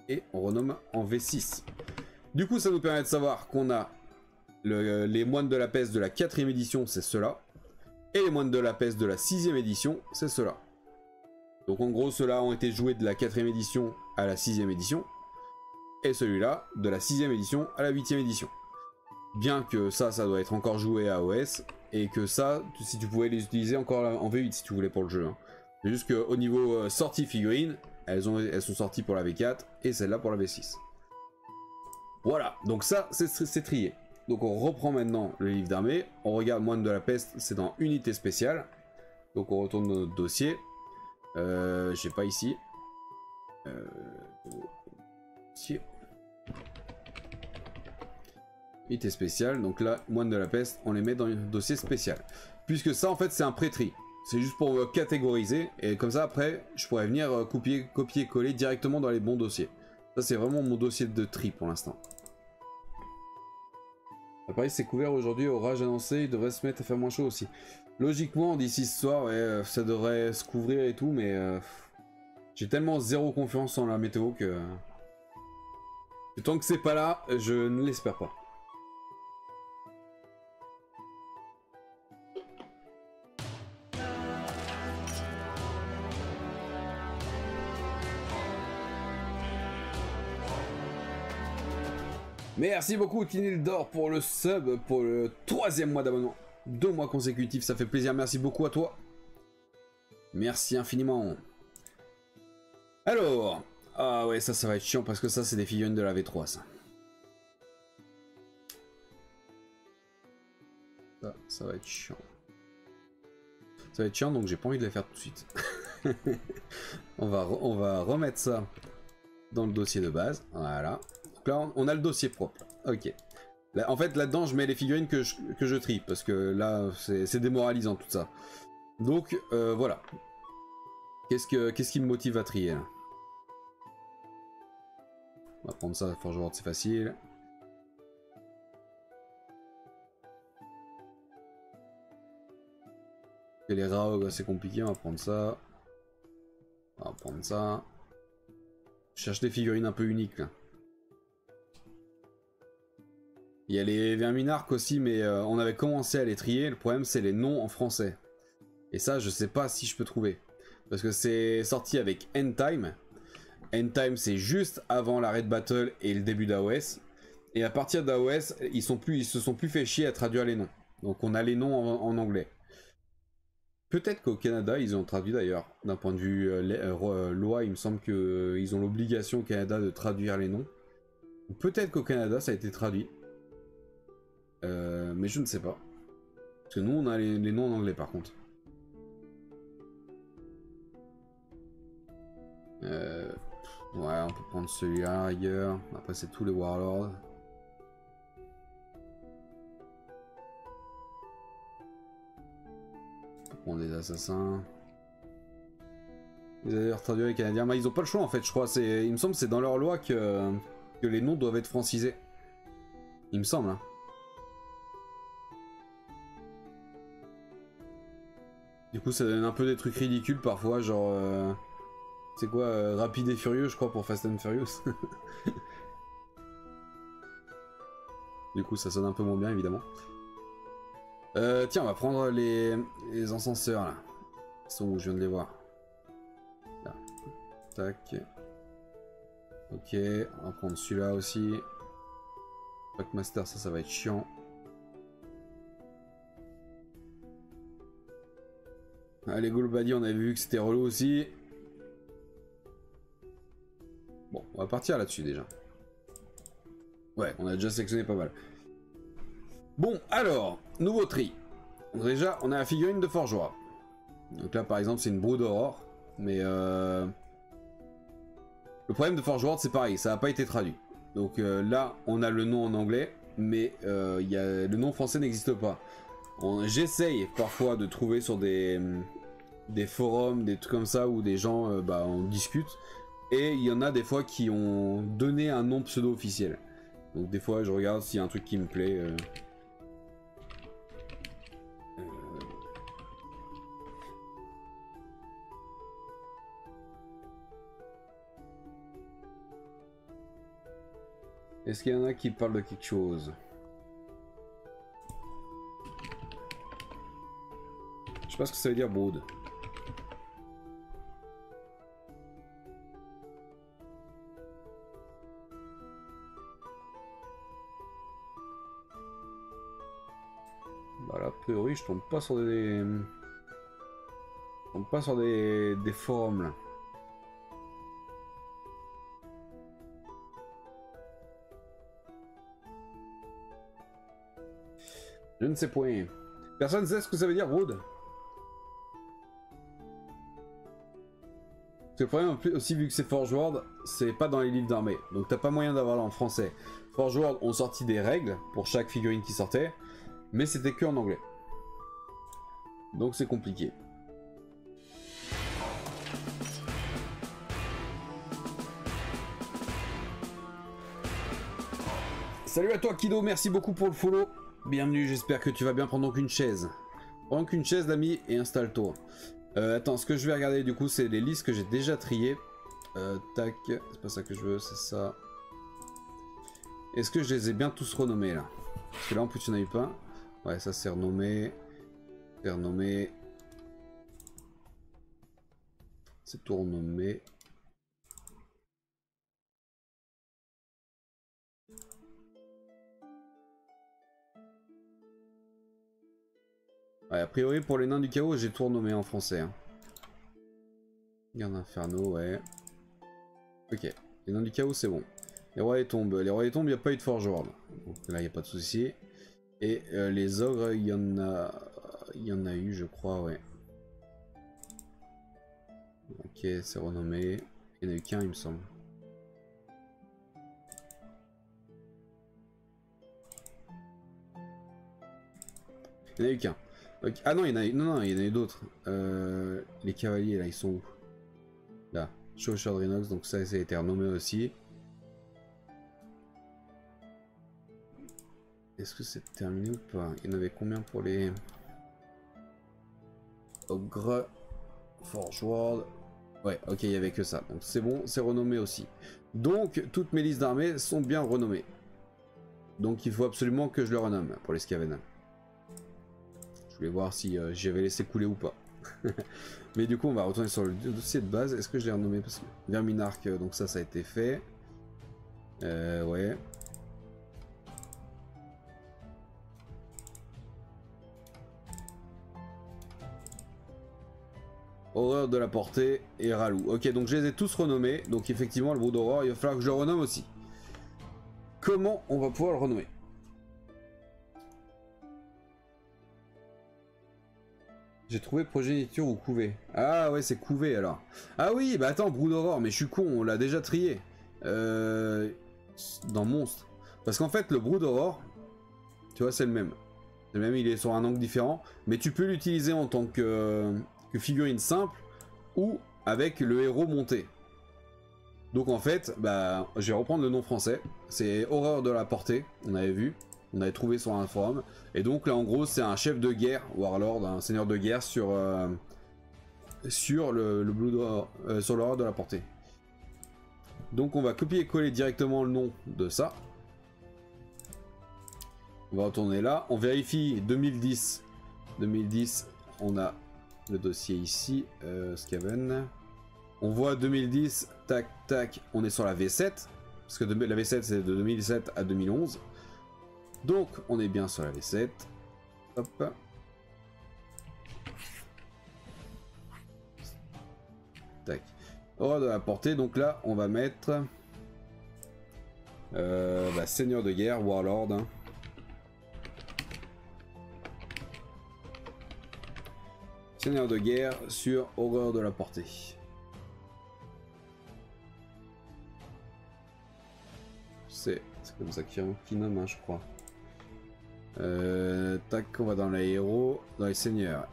Et on renomme en V6. Du coup, ça nous permet de savoir qu'on a les moines de la peste de la 4ème édition, c'est ceux-là. Et les moines de la peste de la 6ème édition, c'est ceux-là. Donc en gros, ceux-là ont été joués de la 4ème édition à la 6ème édition. Et celui-là, de la 6ème édition à la 8ème édition. Bien que ça doit être encore joué à OS. Et que ça, si tu pouvais les utiliser encore en V8 si tu voulais pour le jeu. Hein. C'est juste qu'au niveau sortie figurine, elles sont sorties pour la V4 et celle-là pour la V6. Voilà, donc ça c'est trié. Donc on reprend maintenant le livre d'armée, on regarde Moine de la Peste, c'est dans Unité Spéciale. Donc on retourne dans notre dossier. J'ai pas ici. Dossier. Unité Spéciale, donc là, Moine de la Peste, on les met dans le dossier spécial. Puisque ça en fait c'est un pré-tri. C'est juste pour catégoriser, et comme ça après, je pourrais venir copier-coller directement dans les bons dossiers. Ça c'est vraiment mon dossier de tri pour l'instant. À Paris c'est couvert aujourd'hui, orage annoncé, il devrait se mettre à faire moins chaud aussi. Logiquement d'ici ce soir, ouais, ça devrait se couvrir et tout, mais j'ai tellement zéro confiance en la météo que tant que c'est pas là, je ne l'espère pas. Merci beaucoup Tinildor pour le sub, pour le 3e mois d'abonnement. 2 mois consécutifs, ça fait plaisir, merci beaucoup à toi. Merci infiniment. Alors, ah ouais, ça va être chiant parce que ça c'est des figurines de la V3 ça. Ça va être chiant. Ça va être chiant donc j'ai pas envie de les faire tout de suite. on va remettre ça dans le dossier de base, voilà. Donc là on a le dossier propre, ok. Là, en fait là-dedans je mets les figurines que je trie parce que là c'est démoralisant tout ça. Donc voilà. Qu'est-ce qui me motive à trier là? On va prendre ça, Forge World c'est facile. Et les Raog c'est compliqué, on va prendre ça. On va prendre ça. Je cherche des figurines un peu uniques là. Il y a les Verminarques aussi, mais on avait commencé à les trier. Le problème, c'est les noms en français. Et ça, je sais pas si je peux trouver. Parce que c'est sorti avec End Time. End Time, c'est juste avant la Raid Battle et le début d'AOS. Et à partir d'AOS, ils se sont plus fait chier à traduire les noms. Donc on a les noms en anglais. Peut-être qu'au Canada, ils ont traduit d'ailleurs. D'un point de vue loi, il me semble qu'ils ont l'obligation au Canada de traduire les noms. Peut-être qu'au Canada, ça a été traduit. Mais je ne sais pas. Parce que nous, on a les noms en anglais par contre. Ouais, on peut prendre celui-là ailleurs. Après, c'est tous les Warlords. On peut prendre les assassins. Ils avaient traduit les Canadiens. Mais ils ont pas le choix en fait, je crois. Il me semble que c'est dans leur loi que les noms doivent être francisés. Il me semble. Hein. Du coup, ça donne un peu des trucs ridicules parfois, genre. C'est quoi, Rapide et Furieux, je crois, pour Fast and Furious. Du coup, ça sonne un peu moins bien, évidemment. Tiens, on va prendre les encenseurs, là. Ils sont où? Je viens de les voir. Là. Tac. Ok, on va prendre celui-là aussi. Packmaster, ça va être chiant. Allez, Golbadi, on avait vu que c'était relou aussi. Bon, on va partir là-dessus déjà. Ouais, on a déjà sélectionné pas mal. Bon, alors, nouveau tri. Déjà, on a la figurine de Forgeoir. Donc là, par exemple, c'est une Brood Aurore. Mais le problème de Forgeoir, c'est pareil, ça n'a pas été traduit. Donc là, on a le nom en anglais, mais le nom français n'existe pas. J'essaye parfois de trouver sur des forums, des trucs comme ça, où des gens on discute. Et il y en a des fois qui ont donné un nom pseudo-officiel. Donc des fois, je regarde s'il y a un truc qui me plaît. Est-ce qu'il y en a qui parlent de quelque chose? Je sais pas ce que ça veut dire Brood. Voilà, a priori je tombe pas sur des... Je tombe pas sur des forums là. Je ne sais point. Personne ne sait ce que ça veut dire, Brood. Parce que le problème aussi, vu que c'est Forge World, c'est pas dans les livres d'armée. Donc t'as pas moyen d'avoir là en français. Forge World ont sorti des règles pour chaque figurine qui sortait, mais c'était que en anglais. Donc c'est compliqué. Salut à toi Kido, merci beaucoup pour le follow. Bienvenue, j'espère que tu vas bien. Prendre donc une chaise. Prends qu'une chaise l'ami et installe-toi. Attends, ce que je vais regarder du coup c'est les listes que j'ai déjà triées. Tac, c'est pas ça que je veux, c'est ça. Est-ce que je les ai bien tous renommés là? Parce que là en plus il n'y en a eu pas. Ouais, ça c'est renommé. C'est renommé. C'est tout renommé. Ouais, a priori pour les nains du chaos j'ai tout renommé en français. Hein. Garde Inferno, ouais. Ok, les nains du chaos c'est bon. Les rois et tombes, il n'y a pas eu de Forge World. Donc là il n'y a pas de souci. Et les ogres, il y en a eu je crois, ouais. Ok, c'est renommé. Il n'y en a eu qu'un il me semble. Il n'y en a eu qu'un. Okay. Ah non, il y en a eu, non, il y en a eu d'autres. Les cavaliers là, ils sont où? Là, Chaucheur de Rhinox, donc ça a été renommé aussi. Est-ce que c'est terminé ou pas? Il y en avait combien pour les Ogre Forge World? Ouais, ok, il y avait que ça. Donc c'est bon, c'est renommé aussi. Donc toutes mes listes d'armées sont bien renommées. Donc il faut absolument que je le renomme pour les Skaven. Je voulais voir si j'avais laissé couler ou pas. Mais du coup on va retourner sur le dossier de base. Est-ce que je l'ai renommé? Parce que Verminarque, donc ça a été fait. Ouais. Horreur de la portée et Ralou. Ok, donc je les ai tous renommés. Donc effectivement, le Brood d'Horreur, il va falloir que je le renomme aussi. Comment on va pouvoir le renommer? J'ai trouvé progéniture ou couvé. Ah ouais, c'est couvé alors. Ah oui, bah attends, Brood d'Horreur, mais je suis con, on l'a déjà trié. Dans Monstre. Parce qu'en fait, le Brood d'Horreur, tu vois, c'est le même. C'est le même, il est sur un angle différent. Mais tu peux l'utiliser en tant que figurine simple ou avec le héros monté. Donc en fait, bah, je vais reprendre le nom français. C'est Horreur de la portée, on avait vu. On avait trouvé sur un forum. Et donc là en gros c'est un chef de guerre, Warlord, un seigneur de guerre sur sur l'horreur de la portée. Donc on va copier-coller directement le nom de ça. On va retourner là. On vérifie 2010. 2010, on a le dossier ici. Skaven. On voit 2010, tac, tac, on est sur la V7. Parce que la V7 c'est de 2007 à 2011. Donc on est bien sur la V7. Hop. Tac. Horreur de la portée, donc là on va mettre Seigneur de guerre, Warlord. Hein. Seigneur de guerre sur Horreur de la portée. C'est comme ça qu'il nomme, hein, je crois. Tac, on va dans les héros, dans les seigneurs.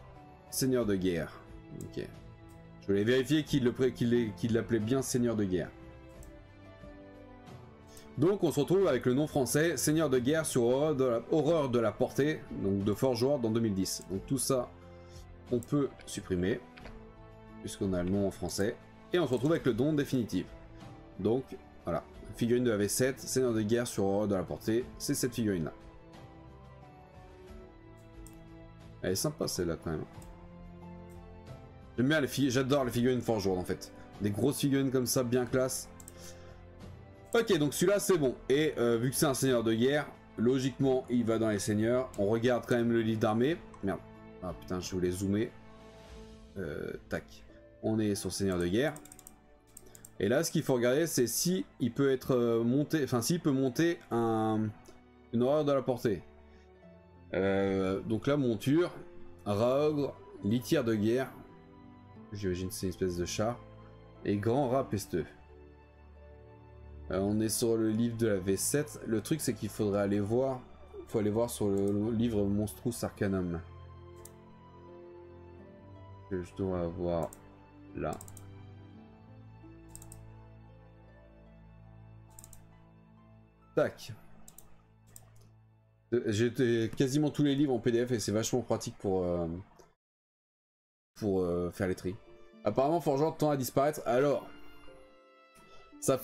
Seigneur de guerre. Ok. Je voulais vérifier qu'il l'appelait bien Seigneur de guerre. Donc on se retrouve avec le nom français, Seigneur de guerre sur Horreur de la portée, donc de Forge World en 2010. Donc tout ça, on peut supprimer, puisqu'on a le nom en français. Et on se retrouve avec le nom définitif. Donc voilà, figurine de la V7, Seigneur de guerre sur Horreur de la portée, c'est cette figurine là. Elle est sympa celle-là quand même. J'aime bien les figurines, j'adore les figurines Forge World en fait. Des grosses figurines comme ça, bien classe. Ok, donc celui-là c'est bon. Et vu que c'est un seigneur de guerre, logiquement il va dans les seigneurs. On regarde quand même le livre d'armée. Merde. Ah putain, je voulais zoomer. Tac. On est sur seigneur de guerre. Et là, ce qu'il faut regarder, c'est si il peut être monté, enfin s'il peut monter une horreur de la portée. Donc la monture, rat-ogre, litière de guerre, j'imagine c'est une espèce de chat, et grand rat pesteux. On est sur le livre de la V7. Le truc c'est qu'il faudrait aller voir, faut aller voir sur le livre Monstrous Arcanum. Que je dois avoir là. Tac. J'ai quasiment tous les livres en PDF et c'est vachement pratique pour faire les tris. Apparemment Forgeant tend à disparaître. Alors, ça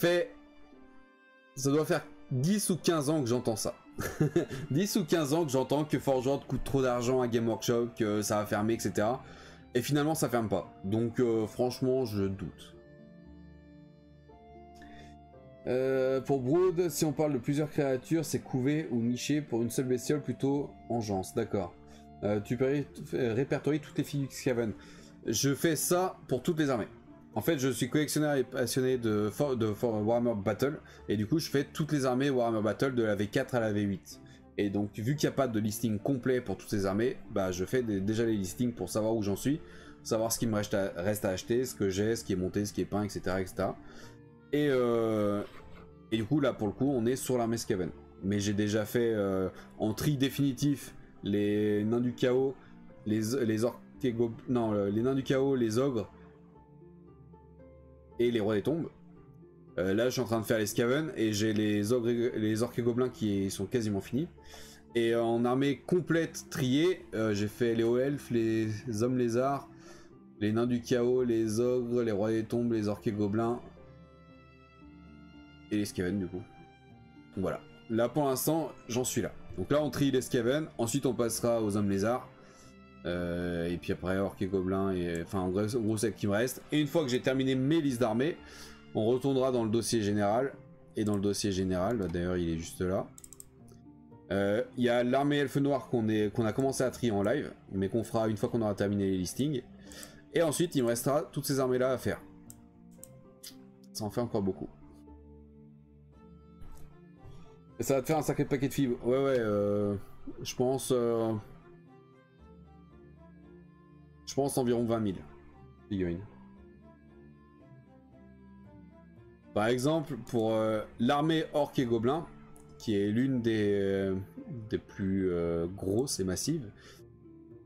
doit faire 10 ou 15 ans que j'entends ça. 10 ou 15 ans que j'entends que Forgeant coûte trop d'argent à Game Workshop, que ça va fermer, etc. Et finalement ça ferme pas. Donc franchement je doute. Pour Brood, si on parle de plusieurs créatures, c'est couvé ou niché pour une seule bestiole, plutôt engeance, d'accord. Tu peux répertorier toutes les filles Skaven. Je fais ça pour toutes les armées. En fait, je suis collectionneur et passionné de Warhammer Battle, et du coup, je fais toutes les armées Warhammer Battle de la V4 à la V8. Et donc, vu qu'il n'y a pas de listing complet pour toutes ces armées, bah, je fais déjà les listings pour savoir où j'en suis, savoir ce qui me reste à acheter, ce que j'ai, ce qui est monté, ce qui est peint, etc. etc. Et du coup là pour le coup on est sur l'armée Skaven. Mais j'ai déjà fait en tri définitif les nains du chaos, les orques et non les nains du chaos, les ogres et les rois des tombes. Là je suis en train de faire les Skaven et j'ai les orques et gobelins qui sont quasiment finis. Et en armée complète triée, j'ai fait les hauts elfes, les hommes lézards, les nains du chaos, les ogres, les rois des tombes, les orques et gobelins. Et les Skaven du coup. Voilà. Là pour l'instant, j'en suis là. Donc là on trie les Skaven, ensuite on passera aux hommes lézards. Et puis après orques et gobelins, et enfin en gros c'est ce qui me reste. Et une fois que j'ai terminé mes listes d'armées, on retournera dans le dossier général. Et dans le dossier général, bah, d'ailleurs il est juste là. Il y a l'armée elfe noire qu'on a commencé à trier en live, mais qu'on fera une fois qu'on aura terminé les listings. Et ensuite il me restera toutes ces armées là à faire. Ça en fait encore beaucoup. Et ça va te faire un sacré paquet de fibres. Ouais, je pense environ 20 000 figurines. Par exemple, pour l'armée orque et gobelin, qui est l'une des plus grosses et massives.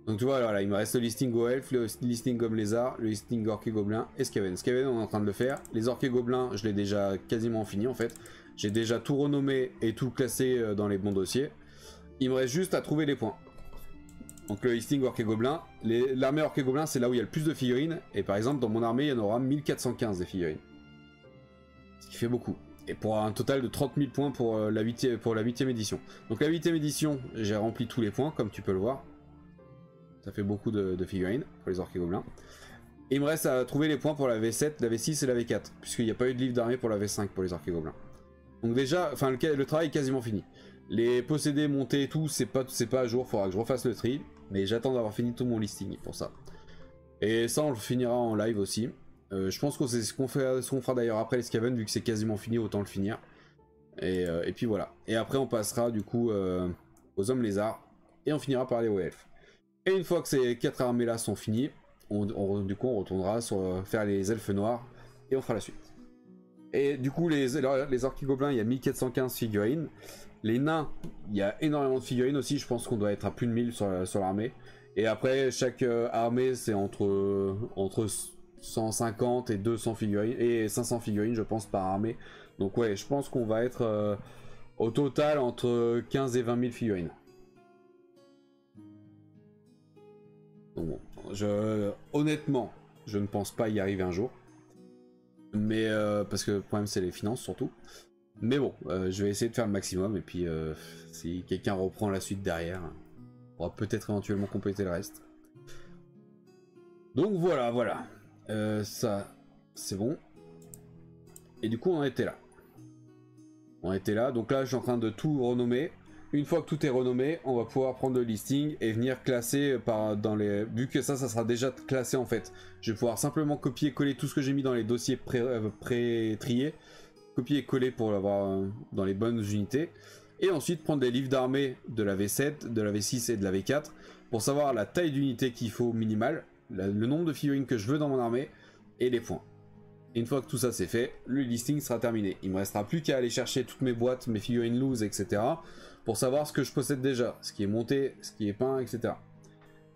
Donc tu vois, là, il me reste le listing au elfe, le listing homme lézard, le listing orque et gobelin et Skaven. Skaven, on est en train de le faire. Les orques et gobelins, je l'ai déjà quasiment fini en fait. J'ai déjà tout renommé et tout classé dans les bons dossiers. Il me reste juste à trouver les points. Donc le listing orque et gobelin. L'armée orque et gobelin, c'est là où il y a le plus de figurines. Et par exemple, dans mon armée, il y en aura 1415 des figurines. Ce qui fait beaucoup. Et pour un total de 30 000 points pour la 8ème édition. Donc la 8ème édition, j'ai rempli tous les points, comme tu peux le voir. Ça fait beaucoup de figurines pour les orques et gobelins. Et il me reste à trouver les points pour la V7, la V6 et la V4. Puisqu'il n'y a pas eu de livre d'armée pour la V5 pour les orques et gobelins. Donc déjà, enfin le travail est quasiment fini. Les possédés, montés et tout, c'est pas à jour, faudra que je refasse le tri. Mais j'attends d'avoir fini tout mon listing pour ça. Et ça on le finira en live aussi. Je pense que c'est ce qu'on fera d'ailleurs après les Skaven, vu que c'est quasiment fini, autant le finir. Et puis voilà. Et après on passera du coup aux hommes lézards. Et on finira par les hauts elfes. Et une fois que ces 4 armées là sont finies, du coup on retournera sur faire les elfes noirs. Et on fera la suite. Et du coup les orques et gobelins, il y a 1415 figurines. Les nains, il y a énormément de figurines aussi, je pense qu'on doit être à plus de 1000 sur l'armée. Et après chaque armée c'est entre 150 et 200 figurines, et 500 figurines je pense par armée. Donc ouais, je pense qu'on va être au total entre 15 et 20 000 figurines. Donc bon, honnêtement, je ne pense pas y arriver un jour. Mais parce que le problème c'est les finances surtout. Mais bon, je vais essayer de faire le maximum et puis si quelqu'un reprend la suite derrière, on pourra peut-être éventuellement compléter le reste. Donc voilà. Ça, c'est bon. Et du coup on était là. Donc là je suis en train de tout renommer. Une fois que tout est renommé, on va pouvoir prendre le listing et venir classer vu que ça sera déjà classé en fait. Je vais pouvoir simplement copier-coller tout ce que j'ai mis dans les dossiers pré-triés. Copier-coller pour l'avoir dans les bonnes unités. Et ensuite prendre des livres d'armée de la V7, de la V6 et de la V4 pour savoir la taille d'unité qu'il faut minimale, le nombre de figurines que je veux dans mon armée et les points. Et une fois que tout ça c'est fait, le listing sera terminé. Il me restera plus qu'à aller chercher toutes mes boîtes, mes figurines loose, etc. pour savoir ce que je possède déjà, ce qui est monté, ce qui est peint, etc.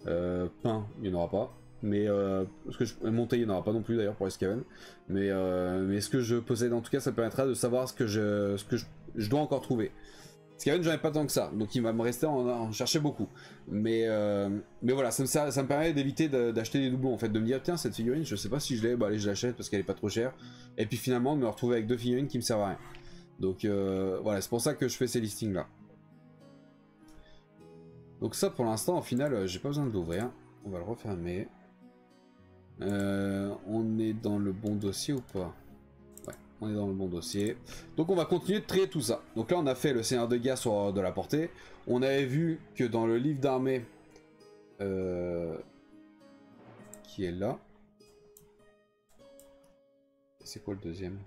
Peint, il n'y en aura pas. Mais ce que je monter, il n'y en aura pas non plus d'ailleurs pour Escaven. Mais ce que je possède en tout cas, ça permettra de savoir ce que je dois encore trouver. Skaven, j'en ai pas tant que ça, donc il va me rester en chercher beaucoup. Mais voilà, ça me permet d'éviter d'acheter des doublons, en fait, de me dire tiens, cette figurine, je sais pas si je l'ai, bah allez, je l'achète parce qu'elle est pas trop chère. Et puis finalement, de me retrouver avec deux figurines qui me servent à rien. Donc voilà, c'est pour ça que je fais ces listings là. Donc ça, pour l'instant, au final, j'ai pas besoin de l'ouvrir. On va le refermer. On est dans le bon dossier ou pas? Ouais, on est dans le bon dossier. Donc on va continuer de trier tout ça. Donc là on a fait le seigneur de guerre sur de la portée. On avait vu que dans le livre d'armée qui est là. C'est quoi le deuxième?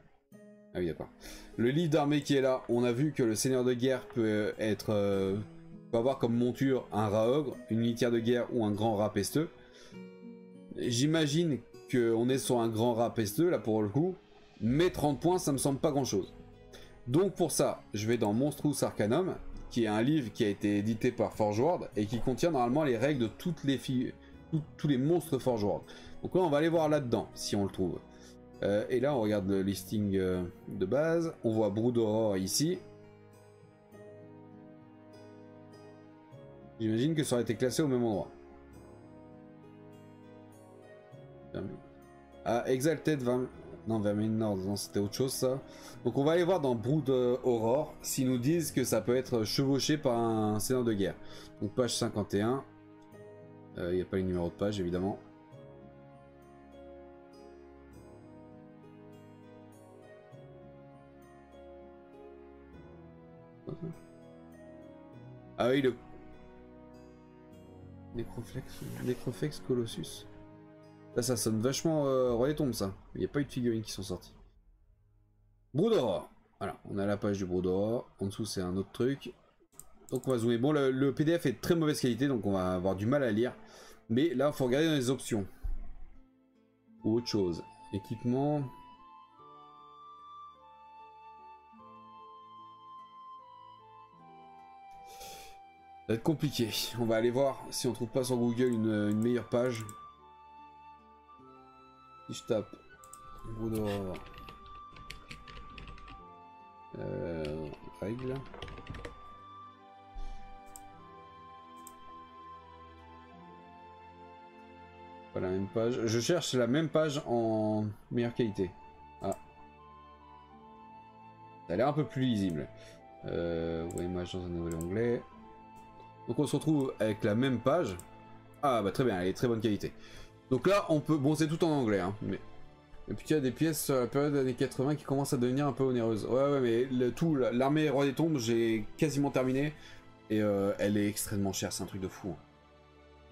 Ah oui, d'accord. Le livre d'armée qui est là, on a vu que le seigneur de guerre peut être peut avoir comme monture un rat ogre, une litière de guerre ou un grand rat pesteux. J'imagine qu'on est sur un grand rat pesteux là pour le coup, mais 30 points ça me semble pas grand chose. Donc pour ça, je vais dans Monstrous Arcanum, qui est un livre qui a été édité par Forge World et qui contient normalement les règles de toutes les tous les monstres Forge World. Donc là on va aller voir là-dedans si on le trouve. Et là on regarde le listing de base, on voit Brood d'Aurore ici. J'imagine que ça aurait été classé au même endroit. Ah, Exalted non, Vermine Nord, non, c'était autre chose ça. Donc on va aller voir dans Brood Aurore s'ils nous disent que ça peut être chevauché par un seigneur de guerre. Donc page 51. Il n'y a pas les numéros de page évidemment. Ah oui, le Necroflex Colossus. Là, ça sonne vachement Roi des Tombes, ça. Il n'y a pas eu de figurines qui sont sorties. Brood d'Aurore. Voilà, on a la page du Brood d'Aurore. En dessous, c'est un autre truc. Donc, on va zoomer. Bon, le PDF est de très mauvaise qualité, donc on va avoir du mal à lire. Mais là, il faut regarder dans les options. Ou autre chose. Équipement. Ça va être compliqué. On va aller voir si on trouve pas sur Google une meilleure page. Si je tape Brood d'Aurore, règles. Pas la même page. Je cherche la même page en meilleure qualité. Ah. Ça a l'air un peu plus lisible. Ouais, image dans un nouvel onglet. Donc on se retrouve avec la même page. Ah bah très bien, elle est très bonne qualité. Donc là, on peut... Bon, c'est tout en anglais, hein, mais... Et puis il y a des pièces sur la période des années 80 qui commencent à devenir un peu onéreuses. Ouais, mais l'armée Roi des Tombes, j'ai quasiment terminé. Et elle est extrêmement chère, c'est un truc de fou. Hein.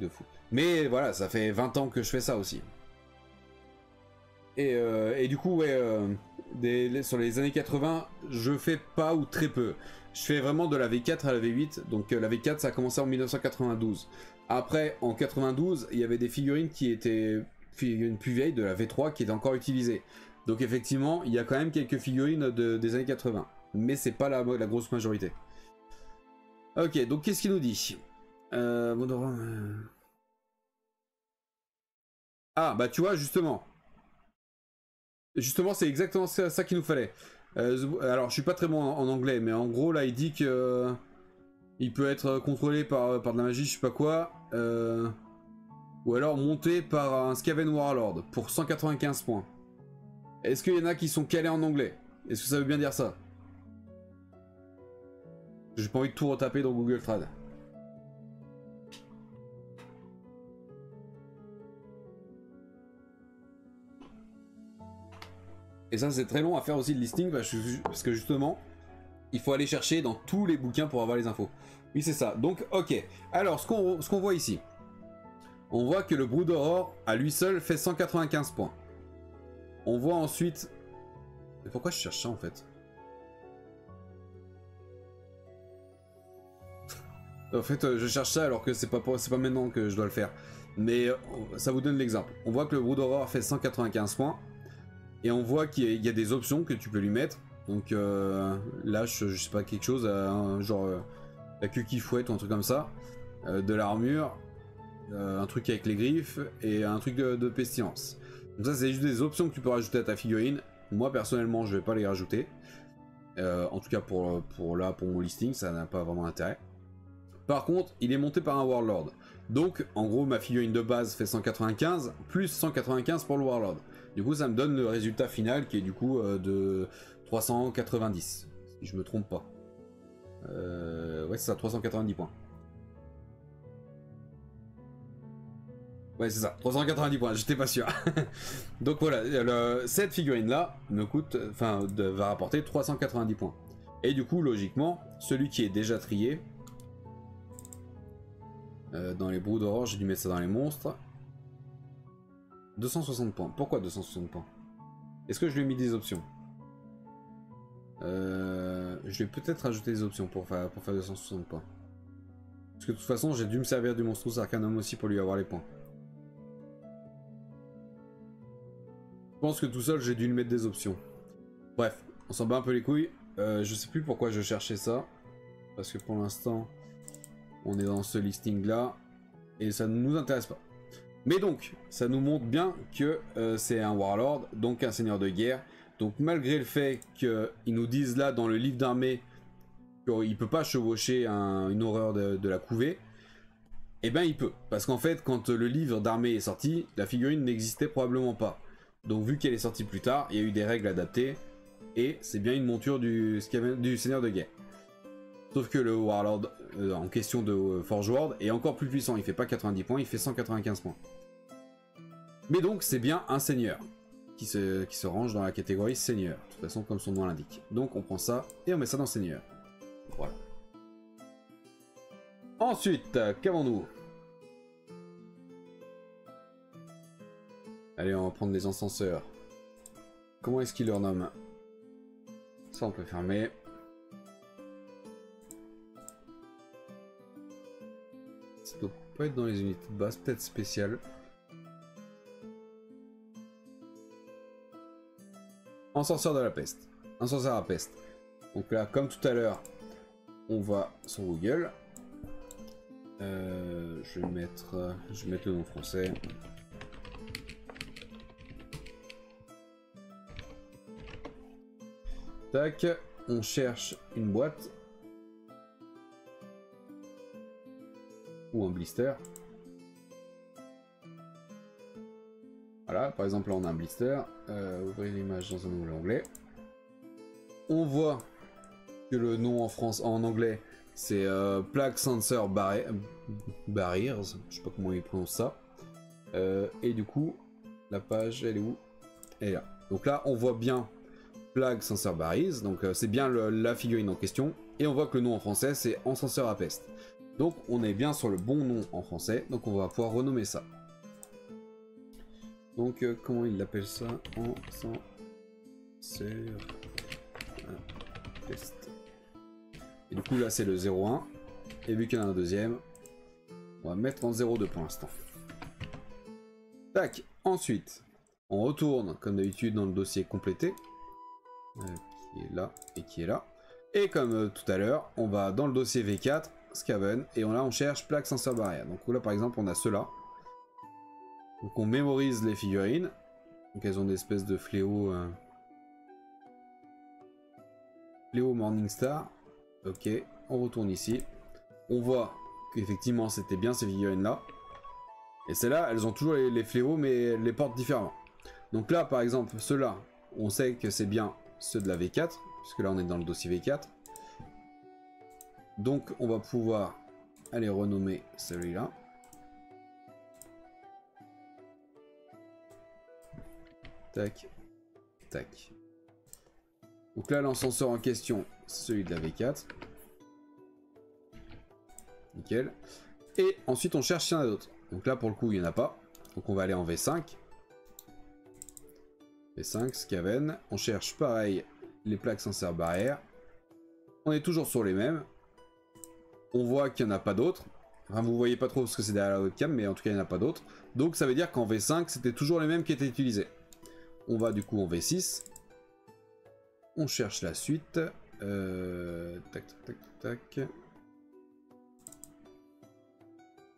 De fou. Mais voilà, ça fait 20 ans que je fais ça aussi. Et du coup, ouais, sur les années 80, je fais pas ou très peu. Je fais vraiment de la V4 à la V8. Donc la V4, ça a commencé en 1992. Après, en 92, il y avait des figurines qui étaient figurines plus vieilles de la V3 qui étaient encore utilisées. Donc effectivement, il y a quand même quelques figurines des années 80. Mais c'est pas la grosse majorité. Ok, donc qu'est-ce qu'il nous dit Ah, bah tu vois, justement. Justement, c'est exactement ça qu'il nous fallait. Alors, je suis pas très bon en anglais, mais en gros, là, il dit que... il peut être contrôlé par de la magie, je sais pas quoi. Ou alors monté par un Skaven Warlord pour 195 points. Est-ce qu'il y en a qui sont calés en anglais? Est-ce que ça veut bien dire ça? J'ai pas envie de tout retaper dans Google Trad. Et ça c'est très long à faire aussi le listing parce que justement il faut aller chercher dans tous les bouquins pour avoir les infos. Oui c'est ça, donc ok. Alors ce qu'on voit ici, on voit que le Brood d'Aurore à lui seul fait 195 points. On voit ensuite... Mais pourquoi je cherche ça en fait? En fait, je cherche ça alors que c'est pas maintenant que je dois le faire. Mais ça vous donne l'exemple. On voit que le Brood Horror fait 195 points. Et on voit qu'il y a des options que tu peux lui mettre. Donc là, je sais pas, quelque chose, genre la queue qui fouette ou un truc comme ça. De l'armure, un truc avec les griffes et un truc de pestilence. Donc ça, c'est juste des options que tu peux rajouter à ta figurine. Moi, personnellement, je vais pas les rajouter. En tout cas, pour mon listing, ça n'a pas vraiment d'intérêt. Par contre, il est monté par un Warlord. Donc, en gros, ma figurine de base fait 195, plus 195 pour le Warlord. Du coup, ça me donne le résultat final qui est du coup de 390, si je me trompe pas. Ouais, c'est ça, 390 points. Ouais, c'est ça, 390 points, j'étais pas sûr. Donc voilà, cette figurine-là me coûte, va rapporter 390 points. Et du coup, logiquement, celui qui est déjà trié, dans les Brood Horror, j'ai dû mettre ça dans les monstres. 260 points. Pourquoi 260 points? Est-ce que je lui ai mis des options? Je vais peut-être rajouter des options pour faire 260 points. Parce que de toute façon, j'ai dû me servir du Monstrous Arcanum aussi pour lui avoir les points. Je pense que tout seul, j'ai dû lui mettre des options. Bref, on s'en bat un peu les couilles. Je sais plus pourquoi je cherchais ça. Parce que pour l'instant, on est dans ce listing là. Et ça ne nous intéresse pas. Mais donc, ça nous montre bien que c'est un Warlord, donc un seigneur de guerre. Donc malgré le fait qu'ils nous disent là dans le livre d'armée qu'il ne peut pas chevaucher une horreur de la couvée, eh ben il peut. Parce qu'en fait, quand le livre d'armée est sorti, la figurine n'existait probablement pas. Donc vu qu'elle est sortie plus tard, il y a eu des règles adaptées. Et c'est bien une monture du seigneur de guerre. Sauf que le Warlord en question de Forge World est encore plus puissant. Il fait pas 90 points, il fait 195 points. Mais donc c'est bien un seigneur qui se range dans la catégorie seigneur. De toute façon comme son nom l'indique. Donc on prend ça et on met ça dans seigneur. Voilà. Ensuite, qu'avons-nous? Allez, on va prendre les encenseurs. Comment est-ce qu'il leur nomme? Ça on peut fermer. Ça doit pas être dans les unités de base, peut-être spécial. Encenseur de la peste. Encenseur à peste. Donc là, comme tout à l'heure, on va sur Google. Je vais mettre le nom français. Tac, on cherche une boîte. Ou un blister. Voilà, par exemple là on a un blister. Ouvrez l'image dans un nouvel onglet. On voit que le nom en anglais c'est Plague Sensor Barriers. Je sais pas comment ils prononcent ça. Et du coup, la page elle est où? Elle est là. Donc là on voit bien Plague Sensor Barriers. Donc c'est bien la figurine en question. Et on voit que le nom en français c'est Encenseur à peste. Donc on est bien sur le bon nom en français. Donc on va pouvoir renommer ça. Donc comment il l'appelle ça? Encenseur à peste. Et du coup là c'est le 01. Et vu qu'il y en a un deuxième, on va mettre en 02 pour l'instant. Tac. Ensuite, on retourne comme d'habitude dans le dossier complété. Qui est là et qui est là. Et comme tout à l'heure, on va dans le dossier V4, Scaven, et là on cherche Plague Sensor Barrière. Donc là par exemple on a ceux-là. Donc on mémorise les figurines. Donc elles ont des espèces de fléaux. Fléau Morningstar. Ok, on retourne ici. On voit qu'effectivement c'était bien ces figurines-là. Et celles-là, elles ont toujours les fléaux, mais elles les portent différemment. Donc là par exemple, ceux-là, on sait que c'est bien ceux de la V4, puisque là on est dans le dossier V4. Donc on va pouvoir aller renommer celui-là. Tac, tac. Donc là l'encenseur en question, c'est celui de la V4. Nickel. Et ensuite on cherche s'il y en a d'autres. Donc là pour le coup il n'y en a pas. Donc on va aller en V5. V5, Scaven. On cherche pareil les plaques Sensor Barrière. On est toujours sur les mêmes. on voit qu'il n'y en a pas d'autres. Enfin, vous voyez pas trop ce que c'est derrière la webcam, mais en tout cas, il n'y en a pas d'autres. Donc, ça veut dire qu'en V5, c'était toujours les mêmes qui étaient utilisés. On va du coup en V6. On cherche la suite. Tac, tac, tac, tac.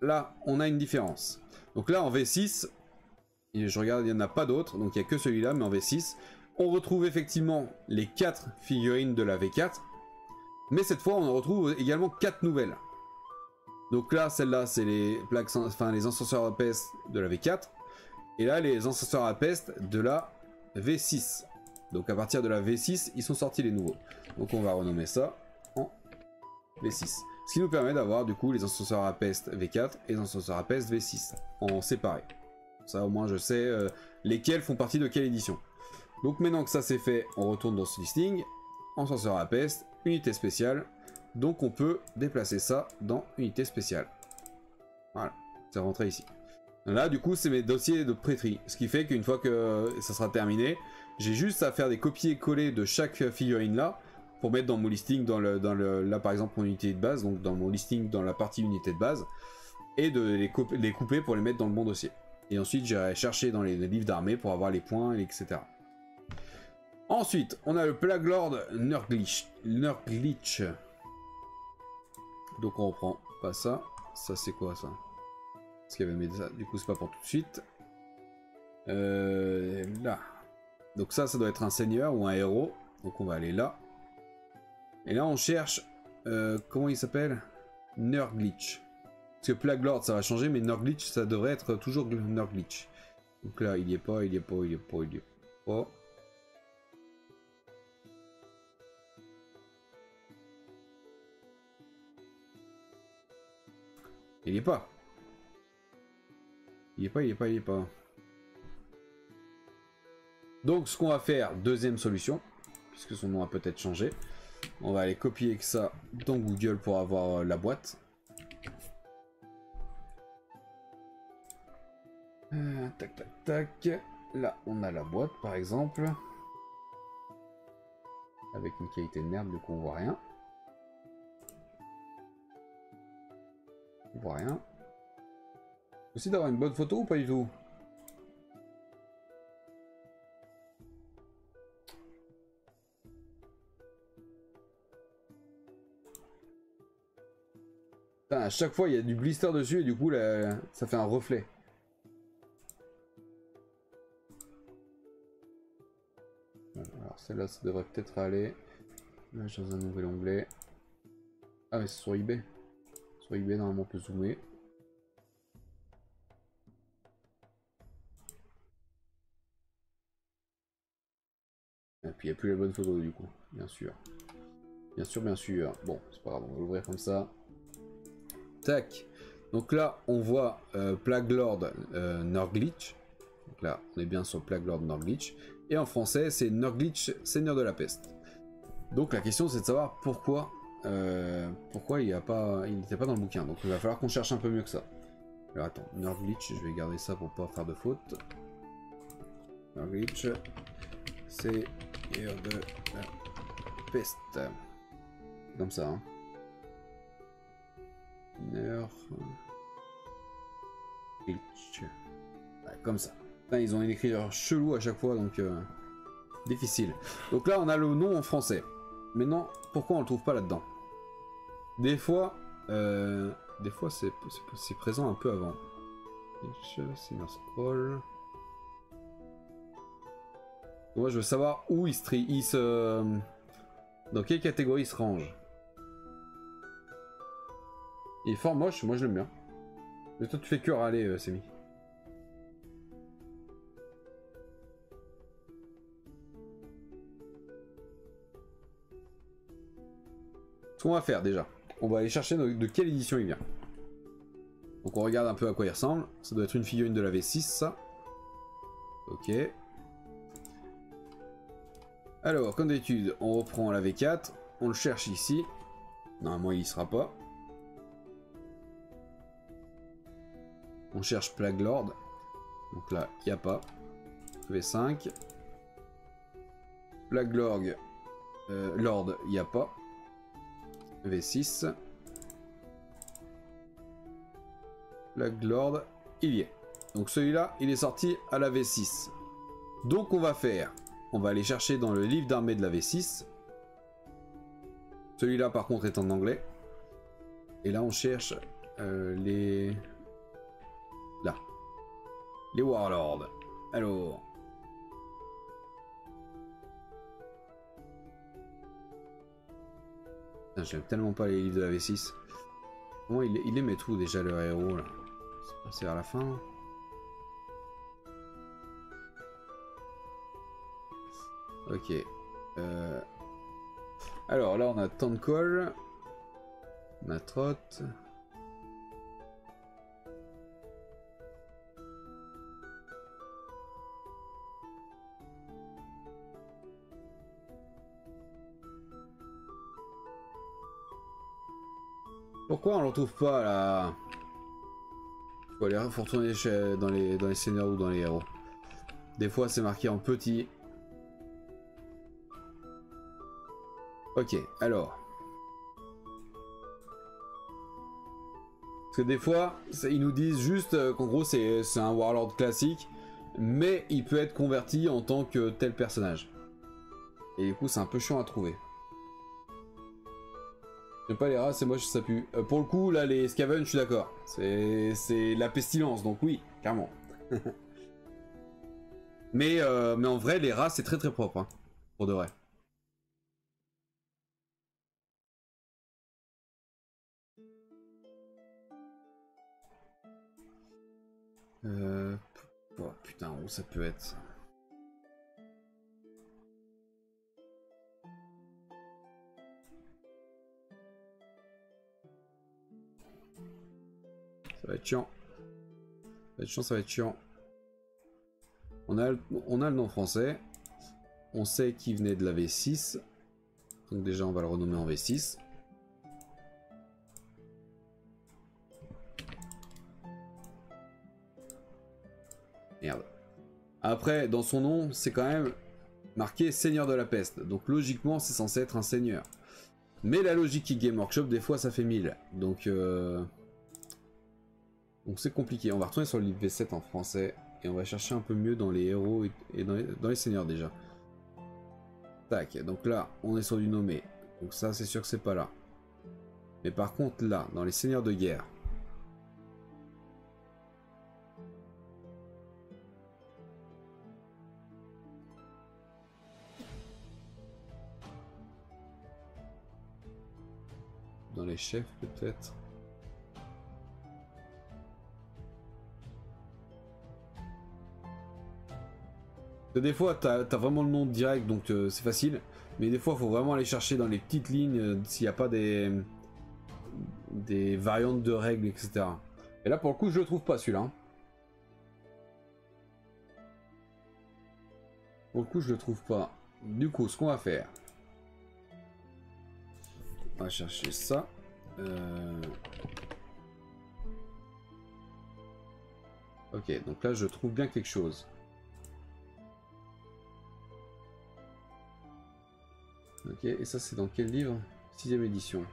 Là, on a une différence. Donc là, en V6, et je regarde, il n'y en a pas d'autres. Donc, il n'y a que celui-là, mais en V6, on retrouve effectivement les 4 figurines de la V4. Mais cette fois, on en retrouve également 4 nouvelles. Donc là, celle-là, c'est les plaques, enfin les encenseurs à peste de la V4. Et là, les encenseurs à peste de la V6. Donc à partir de la V6, ils sont sortis les nouveaux. Donc on va renommer ça en V6. Ce qui nous permet d'avoir du coup les encenseurs à peste V4 et les encenseurs à peste V6 en séparé. Ça au moins je sais lesquels font partie de quelle édition. Donc maintenant que ça c'est fait, on retourne dans ce listing. Encenseur à peste, unité spéciale. Donc on peut déplacer ça dans unité spéciale. Voilà, c'est rentré ici. Là du coup c'est mes dossiers de prêterie. Ce qui fait qu'une fois que ça sera terminé, j'ai juste à faire des copier-coller de chaque figurine là pour mettre dans mon listing là par exemple mon unité de base, donc dans mon listing dans la partie unité de base, et de les couper pour les mettre dans le bon dossier. Et ensuite j'irai chercher dans les livres d'armée pour avoir les points, etc. Ensuite on a le Plague Lord Nurglitch. Donc on reprend pas ça. Ça c'est quoi ça? Parce qu'il y avait mis ça. Du coup c'est pas pour tout de suite. Là. Donc ça doit être un seigneur ou un héros. Donc on va aller là. Et là on cherche. Comment il s'appelle? Nurglitch. Parce que Plague Lord ça va changer, mais Nurglitch ça devrait être toujours Nurglitch. Donc là il y est pas, il y est pas, il y est pas, il y est pas. Il y est pas. Il y est pas, il y est pas, il est pas. Donc ce qu'on va faire, deuxième solution, puisque son nom a peut-être changé. On va aller copier que ça dans Google pour avoir la boîte. Tac tac tac. Là on a la boîte par exemple. Avec une qualité de merde, du coup on voit rien. On voit rien. Aussi d'avoir une bonne photo ou pas du tout? Putain, à chaque fois il y a du blister dessus et du coup là, ça fait un reflet. Bon, alors celle-là ça devrait peut-être aller. Là j'ai dans un nouvel onglet. Ah mais c'est sur eBay. Sur eBay normalement on peut zoomer. Et puis il n'y a plus la bonne photo du coup, bien sûr. Bien sûr, bien sûr. Bon, c'est pas grave, on va l'ouvrir comme ça. Tac. Donc là, on voit Plague Lord Nurglitch. Donc là, on est bien sur Plague Lord Nurglitch. Et en français, c'est Nurglitch, Seigneur de la Peste. Donc la question, c'est de savoir pourquoi il n'était pas dans le bouquin. Donc il va falloir qu'on cherche un peu mieux que ça. Alors attends, Nurglitch, je vais garder ça pour pas faire de faute. Nurglitch, Seigneur de la Peste. Comme ça, hein. Ouais, comme ça. Putain, ils ont une écriture chelou à chaque fois, donc difficile. Donc là, on a le nom en français. Maintenant, pourquoi on le trouve pas là-dedans? Des fois c'est présent un peu avant. Sinner Scroll. Moi, je veux savoir où il se... Dans quelle catégorie il se range. Il est fort moche, moi je l'aime bien. Mais toi tu fais que râler, Semi. Ce qu'on va faire déjà, on va aller chercher de quelle édition il vient. Donc on regarde un peu à quoi il ressemble. Ça doit être une figurine de la V6 ça. Ok. Alors, comme d'habitude, on reprend la V4, on le cherche ici. Normalement il y sera pas. On cherche Plague Lord. Donc là, il n'y a pas. V5. Plague Lord, il n'y a pas. V6. Flag Lord, il y est. Donc celui-là, il est sorti à la V6. Donc on va faire, on va aller chercher dans le livre d'armée de la V6. Celui-là par contre est en anglais. Et là on cherche les... Là. Les Warlords. Alors... J'aime tellement pas les livres de la V6. Comment il les met tout déjà leur héros là? C'est vers la fin là. Ok. Alors là on a Tankol. On a Trot. Pourquoi on le retrouve pas là? Faut retourner dans les seigneurs ou dans les héros. Des fois c'est marqué en petit. Ok, alors. Parce que des fois, ils nous disent juste qu'en gros c'est un Warlord classique, mais il peut être converti en tant que tel personnage. Et du coup c'est un peu chiant à trouver. J'aime pas les rats, c'est moche, ça pue. Pour le coup, là, les Skaven, je suis d'accord. C'est la pestilence, donc oui, clairement. mais en vrai, les rats, c'est très très propre, hein, pour de vrai. Oh, putain, où ça peut être? Ça va être chiant. Ça va être chiant, ça va être chiant. On a le nom français. On sait qu'il venait de la V6. Donc déjà, on va le renommer en V6. Merde. Après, dans son nom, c'est quand même marqué Seigneur de la Peste. Donc logiquement, c'est censé être un seigneur. Mais la logique qui Game Workshop, des fois, ça fait 1000. Donc c'est compliqué. On va retourner sur le livre V7 en français. Et on va chercher un peu mieux dans les héros et dans les seigneurs déjà. Tac, donc là, on est sur du nommé. Donc ça, c'est sûr que c'est pas là. Mais par contre, là, dans les seigneurs de guerre. Dans les chefs, peut-être. Des fois, t'as vraiment le nom direct, donc c'est facile. Mais des fois, il faut vraiment aller chercher dans les petites lignes s'il n'y a pas des variantes de règles, etc. Et là, pour le coup, je le trouve pas celui-là. Pour le coup, je le trouve pas. Du coup, ce qu'on va faire, on va chercher ça. Ok, donc là, je trouve bien quelque chose. Ok, et ça, c'est dans quel livre? 6ème édition.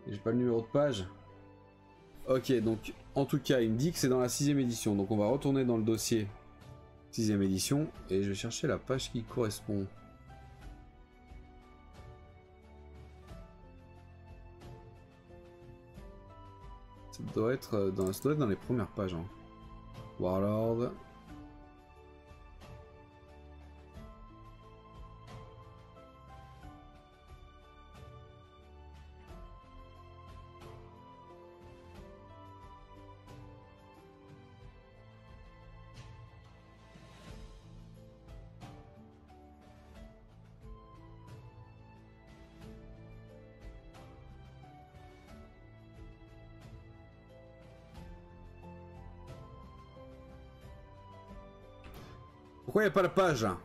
J'ai pas le numéro de page. Ok, donc en tout cas, il me dit que c'est dans la 6ème édition. Donc on va retourner dans le dossier 6ème édition et je vais chercher la page qui correspond. Ça doit être dans les premières pages. Hein. Warlord. Pourquoi il n'y a pas la page là?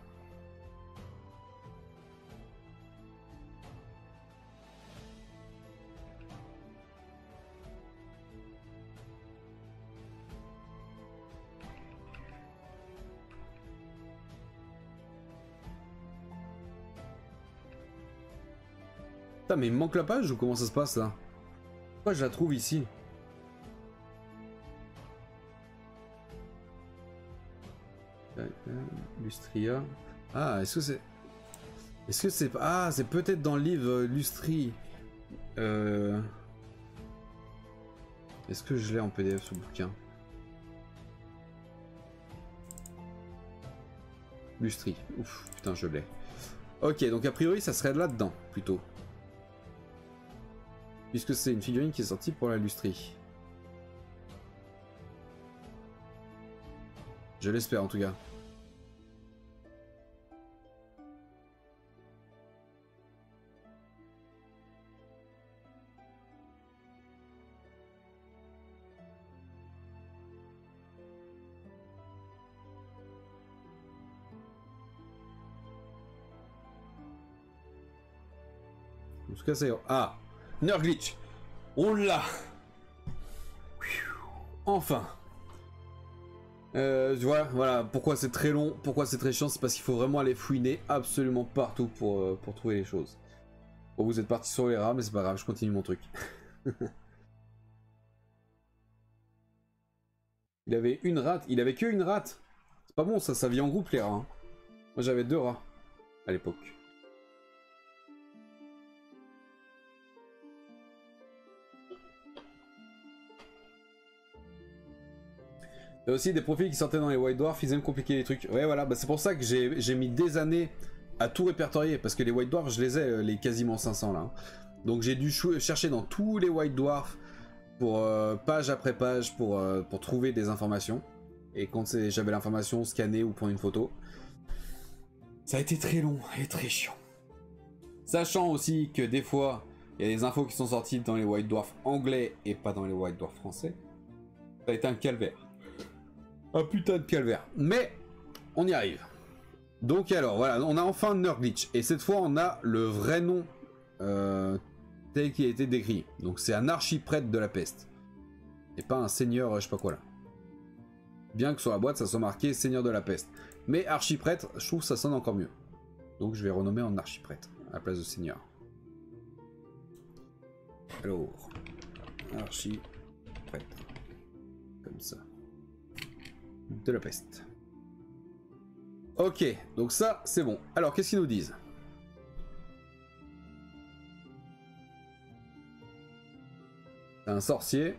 Putain, mais il me manque la page ou comment ça se passe là? Pourquoi je la trouve ici? Lustria. Ah, est-ce que c'est... Est-ce que c'est... Ah, c'est peut-être dans le livre Lustri. Est-ce que je l'ai en PDF ce bouquin? Lustri. Ouf, putain, je l'ai. Ok, donc a priori, ça serait là-dedans, plutôt. Puisque c'est une figurine qui est sortie pour la Lustri. Je l'espère, en tout cas. En tout cas, c'est... Ah, Nurglitch. On l'a. Enfin. Voilà pourquoi c'est très long, pourquoi c'est très chiant, c'est parce qu'il faut vraiment aller fouiner absolument partout pour trouver les choses. Bon, vous êtes parti sur les rats, mais c'est pas grave, je continue mon truc. Il avait une rate, il avait que une rate. C'est pas bon, ça vit en groupe les rats. Hein. Moi j'avais 2 rats à l'époque. Il y a aussi des profils qui sortaient dans les White Dwarfs, ils aiment compliquer les trucs. Ouais, voilà, bah c'est pour ça que j'ai mis des années à tout répertorier, parce que les White Dwarfs, je les ai, les quasiment 500 là. Donc j'ai dû chercher dans tous les White Dwarfs, pour page après page, pour trouver des informations. Et quand j'avais l'information, scanner ou prendre une photo. Ça a été très long et très chiant. Sachant aussi que des fois, il y a des infos qui sont sorties dans les White Dwarfs anglais et pas dans les White Dwarfs français. Ça a été un calvaire. Un putain de calvaire. Mais on y arrive. Donc alors, voilà, on a enfin Nurglitch. Et cette fois, on a le vrai nom tel qu'il a été décrit. Donc c'est un archiprêtre de la peste. Et pas un seigneur, je sais pas quoi là. Bien que sur la boîte, ça soit marqué seigneur de la peste. Mais archiprêtre, je trouve que ça sonne encore mieux. Donc je vais renommer en archiprêtre à la place de seigneur. Alors, archiprêtre. Comme ça. De la peste. Ok, donc ça, c'est bon. Alors, qu'est-ce qu'ils nous disent? C'est un sorcier.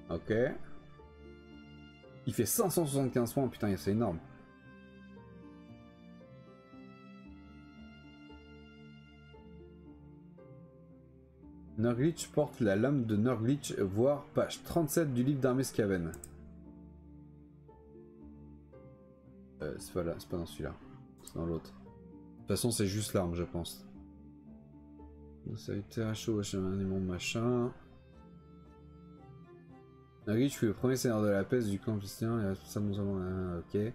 Ok. Il fait 575 points, putain, c'est énorme. Nurglitch porte la lame de Nurglitch, voire page 37 du livre d'armée Skaven. C'est pas là, c'est pas dans celui-là. C'est dans l'autre. De toute façon, c'est juste l'arme, je pense. Ça a été à chaud, machin. Nurglitch fut le premier seigneur de la peste du clan christian et responsable nous avons ok. Tu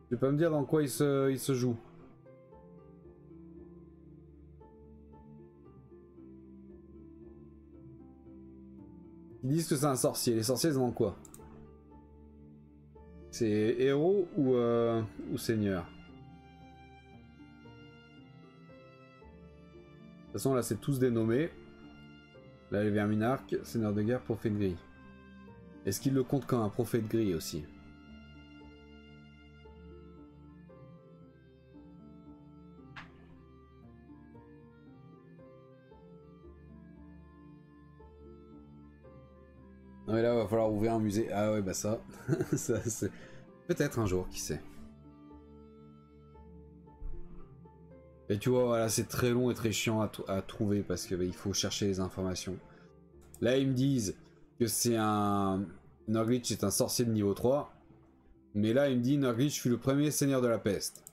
peux pas me dire dans quoi il se joue? Ils disent que c'est un sorcier. Les sorciers, ils ont quoi? C'est héros ou seigneur? De toute façon, là, c'est tous dénommés. Là, les Verminarques, seigneur de guerre, prophète gris. Est-ce qu'il le compte comme un prophète gris aussi? Non mais là va falloir ouvrir un musée. Ah ouais bah ça, ça c'est peut-être un jour, qui sait. Et tu vois voilà c'est très long et très chiant à trouver parce que bah, il faut chercher les informations. Là ils me disent que c'est un... Nurglitch est un sorcier de niveau 3. Mais là il me dit Nurglitch fut le premier seigneur de la peste.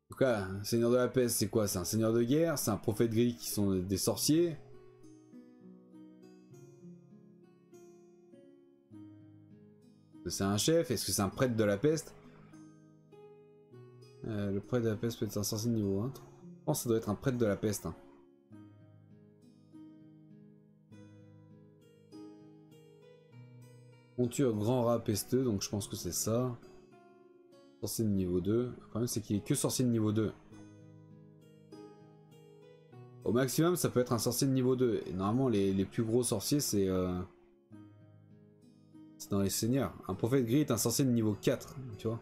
En tout cas, seigneur de la peste c'est quoi? C'est un seigneur de guerre? C'est un prophète gris qui sont des sorciers? C'est un chef? Est-ce que c'est un prêtre de la peste? Le prêtre de la peste peut être un sorcier de niveau 1. Je pense que ça doit être un prêtre de la peste. Hein. Monture grand rat pesteux, donc je pense que c'est ça. Sorcier de niveau 2. Le problème c'est qu'il est que sorcier de niveau 2. Au maximum, ça peut être un sorcier de niveau 2. Et normalement, les plus gros sorciers, c'est dans les seigneurs. Un prophète gris est un sorcier de niveau 4, tu vois.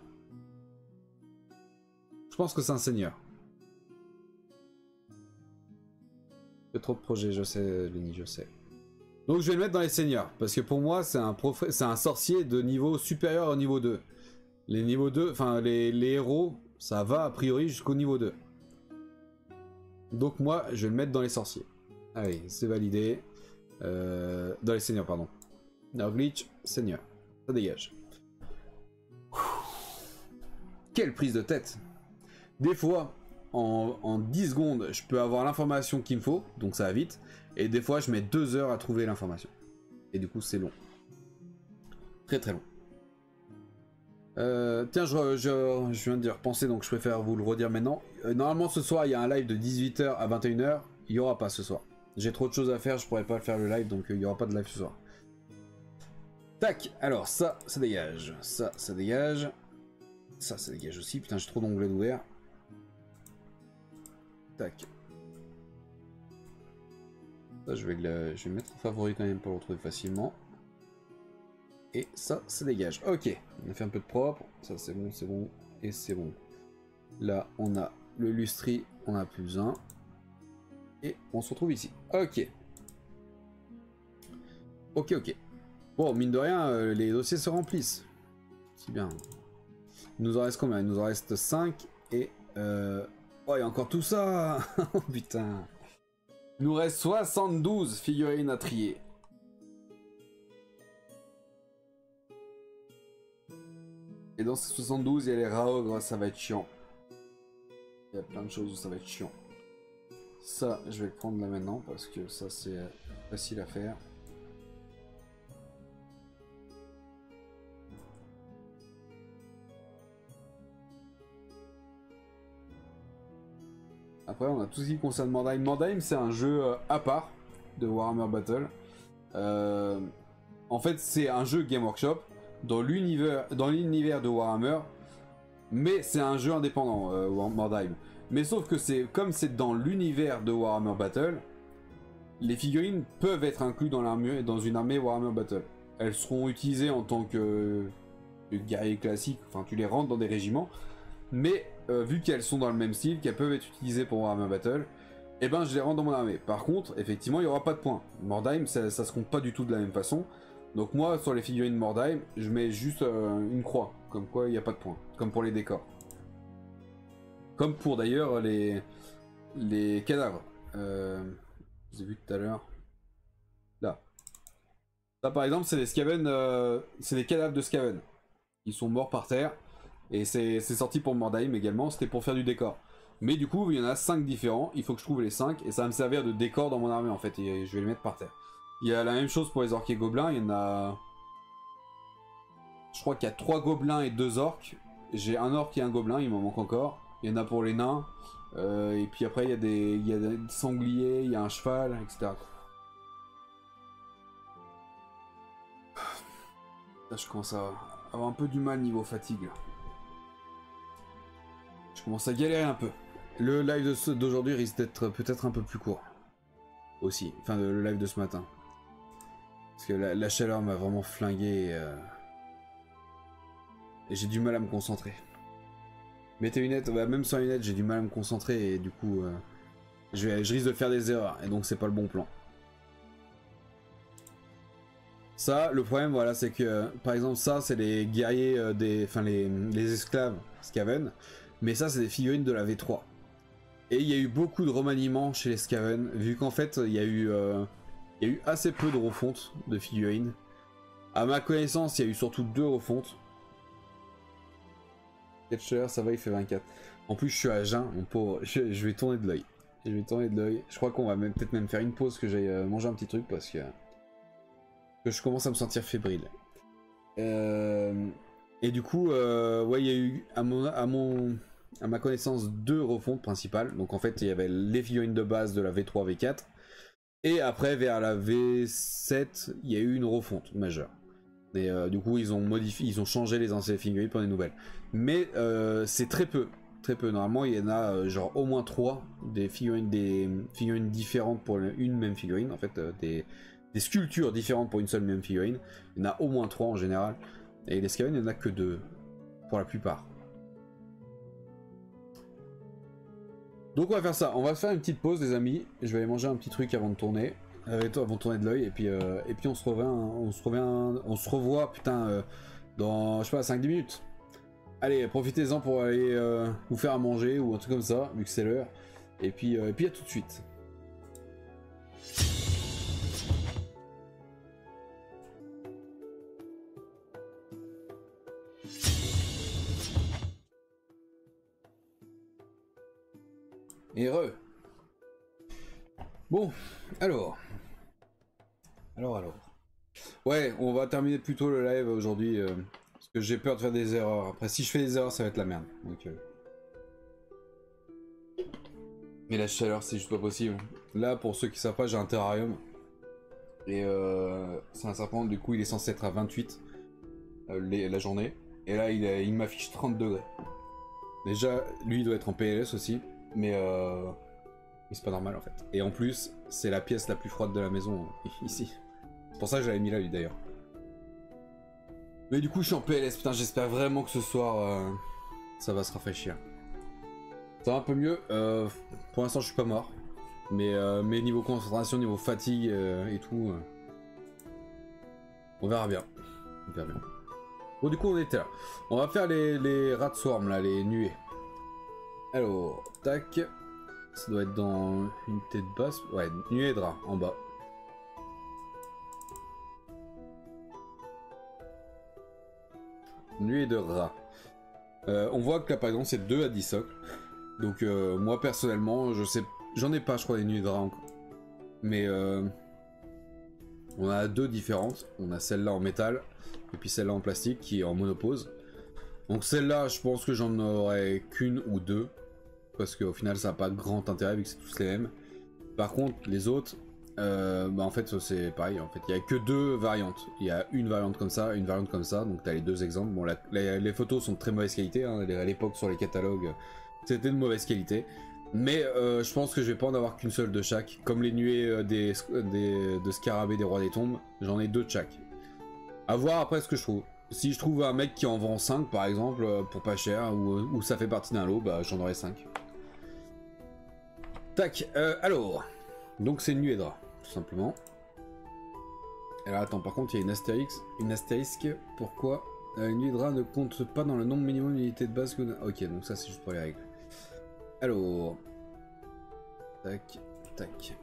Je pense que c'est un seigneur. J'ai trop de projets, je sais, Lenny, je sais. Donc je vais le mettre dans les seigneurs, parce que pour moi, c'est un sorcier de niveau supérieur au niveau 2. Les niveaux 2, enfin les héros, ça va a priori jusqu'au niveau 2. Donc moi, je vais le mettre dans les sorciers. Allez, c'est validé. Dans les seigneurs, pardon. Alors glitch, seigneur. Ça dégage. Quelle prise de tête. Des fois, en 10 secondes, je peux avoir l'information qu'il me faut, donc ça va vite. Et des fois, je mets 2 heures à trouver l'information. Et du coup, c'est long. Très très long. Tiens, je viens d'y repenser, donc je préfère vous le redire maintenant. Normalement, ce soir, il y a un live de 18h à 21h. Il n'y aura pas ce soir. J'ai trop de choses à faire, je pourrais pas le faire le live, donc il n'y aura pas de live ce soir. Tac, alors ça dégage. Ça dégage. Ça dégage aussi. Putain, j'ai trop d'onglets d'ouvert. Tac. Ça, je vais le mettre en favori quand même pour le retrouver facilement. Et ça dégage. Ok, on a fait un peu de propre. Ça, c'est bon, et c'est bon. Là, on a le lustri, on n'a plus besoin. Et on se retrouve ici. Ok. Ok. Bon, mine de rien, les dossiers se remplissent. C'est bien. Il nous en reste combien? Il nous en reste 5 et... Oh, il y a encore tout ça. Oh putain. Il nous reste 72 figurines à trier. Et dans ces 72, il y a les raogres, ça va être chiant. Il y a plein de choses où ça va être chiant. Ça, je vais le prendre là maintenant parce que ça, c'est facile à faire. Après, on a tout ce qui concerne Mordheim. Mordheim, c'est un jeu à part de Warhammer Battle. En fait, c'est un jeu Game Workshop dans l'univers de Warhammer, mais c'est un jeu indépendant, Mordheim. Mais sauf que comme c'est dans l'univers de Warhammer Battle, les figurines peuvent être incluses dans une armée Warhammer Battle. Elles seront utilisées en tant que guerriers classiques, enfin tu les rentres dans des régiments, mais vu qu'elles sont dans le même style, qu'elles peuvent être utilisées pour Warhammer Battle, et ben je les rentre dans mon armée. Par contre, effectivement, il n'y aura pas de points. Mordheim, ça se compte pas du tout de la même façon. Donc moi, sur les figurines Mordheim, je mets juste une croix, comme quoi il n'y a pas de points, comme pour les décors. Comme pour d'ailleurs les cadavres. Je vous ai vu tout à l'heure. Là. Là par exemple, c'est des Skaven, c'est des cadavres de Skaven. Ils sont morts par terre. Et c'est sorti pour Mordheim également, c'était pour faire du décor. Mais du coup, il y en a 5 différents, il faut que je trouve les 5, et ça va me servir de décor dans mon armée en fait, et je vais les mettre par terre. Il y a la même chose pour les orques et gobelins, il y en a... Je crois qu'il y a 3 gobelins et 2 orques. J'ai un orque et un gobelin, il m'en manque encore. Il y en a pour les nains, et puis après il y a des sangliers, il y a un cheval, etc. Là je commence à avoir un peu du mal niveau fatigue là. Je commence à galérer un peu. Le live d'aujourd'hui risque d'être peut-être un peu plus court. Aussi. Enfin, le live de ce matin. Parce que la chaleur m'a vraiment flingué et j'ai du mal à me concentrer. Mettez lunettes, bah, même sans lunettes, j'ai du mal à me concentrer et du coup, je risque de faire des erreurs et donc c'est pas le bon plan. Ça, le problème, voilà, c'est que par exemple, ça, c'est les guerriers, les esclaves Skaven. Mais ça, c'est des figurines de la V3. Et il y a eu beaucoup de remaniements chez les Skaven, vu qu'en fait, il y a eu assez peu de refontes de figurines. À ma connaissance, il y a eu surtout 2 refontes. Catcher, ça va, il fait 24. En plus, je suis à jeun, mon pauvre. Je vais tourner de l'œil. Je crois qu'on va peut-être même faire une pause, que j'aille manger un petit truc, parce que je commence à me sentir fébrile. Et du coup, ouais, il y a eu, à ma connaissance, 2 refontes principales. Donc en fait, il y avait les figurines de base de la V3, V4. Et après, vers la V7, il y a eu une refonte majeure. Et du coup, ils ont changé les anciennes figurines pour des nouvelles. Mais c'est très peu. Très peu. Normalement, il y en a genre au moins 3 des figurines différentes pour une même figurine. En fait, des sculptures différentes pour une seule même figurine. Il y en a au moins 3 en général. Et les Skaven, il n'y en a que 2 pour la plupart. Donc on va faire ça. On va faire une petite pause, les amis. Je vais aller manger un petit truc avant de tourner. Avant de tourner de l'œil. Et puis on se revoit, putain, dans, je sais pas, 5-10 minutes. Allez, profitez-en pour aller vous faire à manger ou un truc comme ça, vu que c'est l'heure. Et puis à tout de suite. Et bon, alors. Ouais, on va terminer plutôt le live aujourd'hui. Parce que j'ai peur de faire des erreurs. Après, si je fais des erreurs, ça va être la merde. Donc, mais la chaleur, c'est juste pas possible. Là, pour ceux qui savent pas, j'ai un terrarium. Et c'est un serpent, du coup, il est censé être à 28 la journée. Et là, il m'affiche 30 degrés. Déjà, lui, il doit être en PLS aussi. Mais c'est pas normal en fait. Et en plus, c'est la pièce la plus froide de la maison, ici. C'est pour ça que je l'avais mis là, lui d'ailleurs. Mais du coup, je suis en PLS. Putain, j'espère vraiment que ce soir, ça va se rafraîchir. Ça va un peu mieux. Pour l'instant, je suis pas mort. Mais niveau concentration, niveau fatigue et tout, on verra bien. On verra bien. Bon, du coup, on était là. On va faire les rats swarm là, les nuées. Alors, tac. Ça doit être dans une tête basse. Ouais, nuée de rat en bas. Nuée de rat. On voit que là par exemple c'est 2 à 10 socles. Donc moi personnellement, je sais, j'en ai pas je crois des nuées de rat encore. Mais on a 2 différentes. On a celle-là en métal et puis celle-là en plastique qui est en monopose. Donc celle-là je pense que j'en aurai qu'une ou 2. Parce qu'au final ça n'a pas grand intérêt vu que c'est tous les mêmes. Par contre les autres, bah en fait c'est pareil, en fait il n'y a que 2 variantes. Il y a une variante comme ça, une variante comme ça, donc tu as les 2 exemples. Bon les photos sont de très mauvaise qualité, hein. À l'époque sur les catalogues c'était de mauvaise qualité. Mais je pense que je vais pas en avoir qu'une seule de chaque. Comme les nuées de scarabées des rois des tombes, j'en ai 2 de chaque. A voir après ce que je trouve. Si je trouve un mec qui en vend 5 par exemple, pour pas cher, ou ça fait partie d'un lot, bah j'en aurai 5. Tac, alors, donc c'est une nuée de rat, tout simplement. Alors attends, par contre il y a une astérisque, pourquoi une nuée de rat ne compte pas dans le nombre minimum d'unités de base que... Ok, donc ça c'est juste pour les règles. Alors, tac, tac.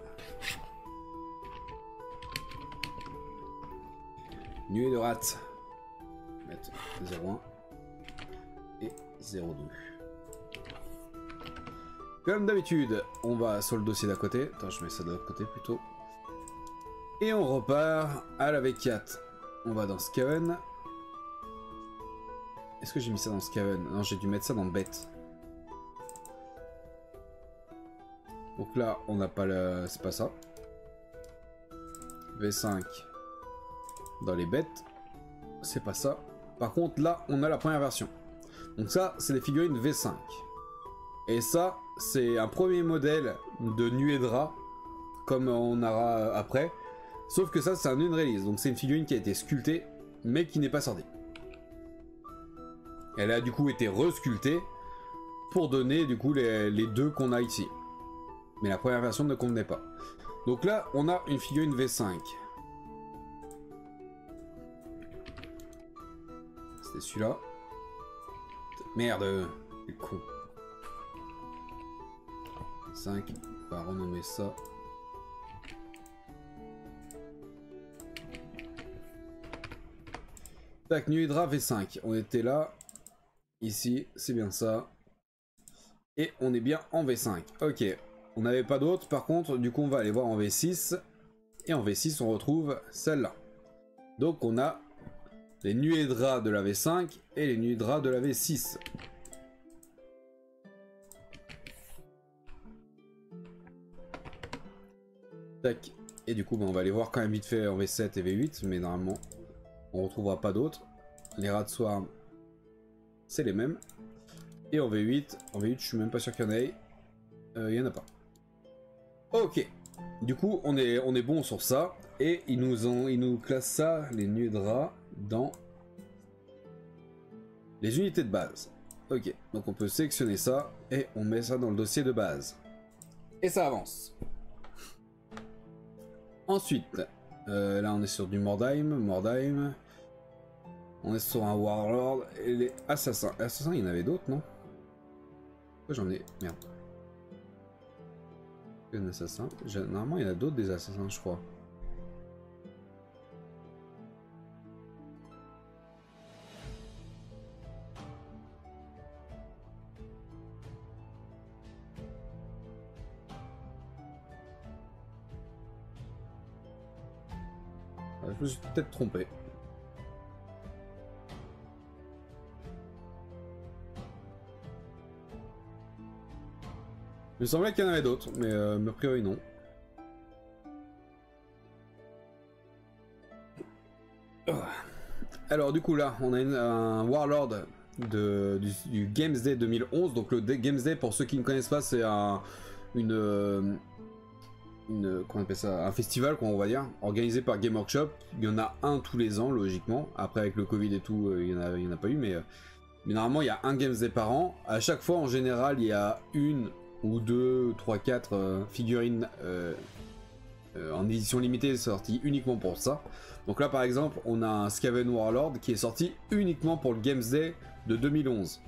Nuée de rat. Mettre 0,1 et 0,2. Comme d'habitude, on va sur le dossier d'à côté. Attends, je mets ça de l'autre côté plutôt. Et on repart à la V4. On va dans Skaven. Est-ce que j'ai mis ça dans Skaven? Non, j'ai dû mettre ça dans Bête. Donc là, on n'a pas le... C'est pas ça. V5 dans les bêtes. C'est pas ça. Par contre, là, on a la première version. Donc ça, c'est les figurines V5. Et ça, c'est un premier modèle de nuée de rat, comme on aura après. Sauf que ça, c'est un unrelease. Donc c'est une figurine qui a été sculptée, mais qui n'est pas sortie. Elle a du coup été resculptée pour donner du coup les 2 qu'on a ici. Mais la première version ne convenait pas. Donc là, on a une figurine V5. C'était celui-là. Merde, c'est con. 5, on va renommer ça. Tac, nuée de rat V5. On était là. Ici, c'est bien ça. Et on est bien en V5. Ok. On n'avait pas d'autres. Par contre, du coup, on va aller voir en V6. Et en V6, on retrouve celle-là. Donc, on a les nuées de rat de la V5 et les nuées de rat de la V6. Tac. Et du coup, on va aller voir quand même vite fait en V7 et V8. Mais normalement, on retrouvera pas d'autres. Les rats de swarm, c'est les mêmes. Et en V8, je suis même pas sûr qu'il y en ait. Il y en a pas. Ok. Du coup, on est bon sur ça. Et ils nous classent ça, les nuées de rats, dans les unités de base. Ok. Donc on peut sélectionner ça et on met ça dans le dossier de base. Et ça avance. Ensuite, là on est sur du Mordheim. On est sur un Warlord et les assassins. Assassins, il y en avait d'autres, non? Pourquoi j'en ai... Merde. Un assassin. Normalement, il y en a d'autres des assassins, je crois. Je me suis peut-être trompé. Il me semblait qu'il y en avait d'autres, mais a priori non. Alors du coup là, on a un Warlord du Games Day 2011. Donc le Games Day, pour ceux qui ne connaissent pas, c'est comment on appelle ça, un festival, quoi, on va dire, organisé par Game Workshop. Il y en a un tous les ans, logiquement. Après, avec le Covid et tout, il y en a pas eu, mais normalement, il y a un Games Day par an. À chaque fois, en général, il y a une ou deux, trois, quatre figurines en édition limitée sorties uniquement pour ça. Donc là, par exemple, on a un Skaven Warlord qui est sorti uniquement pour le Games Day de 2011.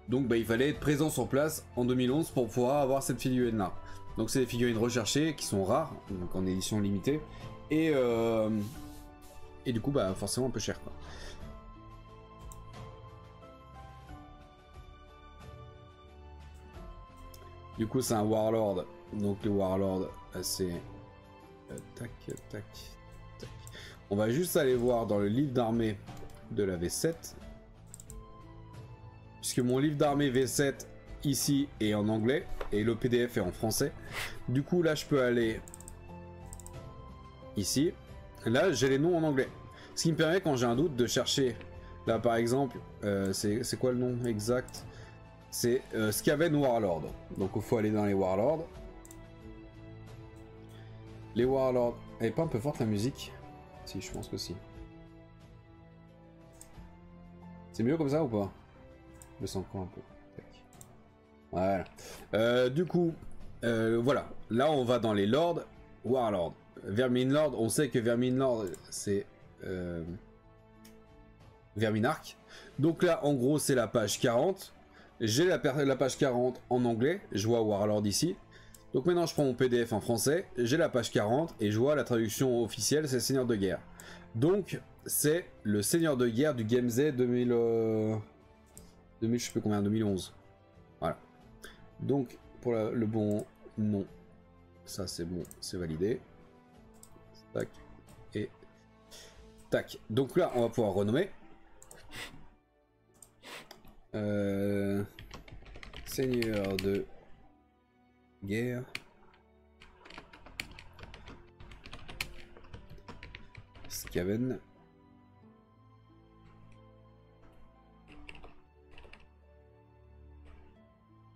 Donc bah, il fallait être présent sur place en 2011 pour pouvoir avoir cette figurine là. Donc c'est des figurines recherchées qui sont rares, donc en édition limitée, et du coup bah forcément un peu cher, quoi. Du coup c'est un Warlord, donc le Warlord c'est... tac, tac, tac. On va juste aller voir dans le livre d'armée de la V7. Puisque mon livre d'armée V7 ici est en anglais et le PDF est en français. Du coup là je peux aller ici. Là j'ai les noms en anglais. Ce qui me permet quand j'ai un doute de chercher. Là par exemple, c'est quoi le nom exact? C'est Skaven Warlord. Donc il faut aller dans les Warlords. Les Warlords. Elle est pas un peu forte la musique? Si, je pense que si. C'est mieux comme ça ou pas? Je le sens encore un peu. Voilà. Du coup, voilà. Là, on va dans les Lords. Warlord. Verminlord. On sait que Verminlord, c'est Verminarch. Donc là, en gros, c'est la page 40. J'ai la page 40 en anglais. Je vois Warlord ici. Donc maintenant, je prends mon PDF en français. J'ai la page 40 et je vois la traduction officielle, c'est Seigneur de guerre. Donc, c'est le Seigneur de guerre du Games Day 2000, je sais plus combien, 2011. Voilà. Donc, pour le bon nom, ça c'est bon, c'est validé. Tac. Et tac. Donc là, on va pouvoir renommer. Seigneur de guerre. Skaven.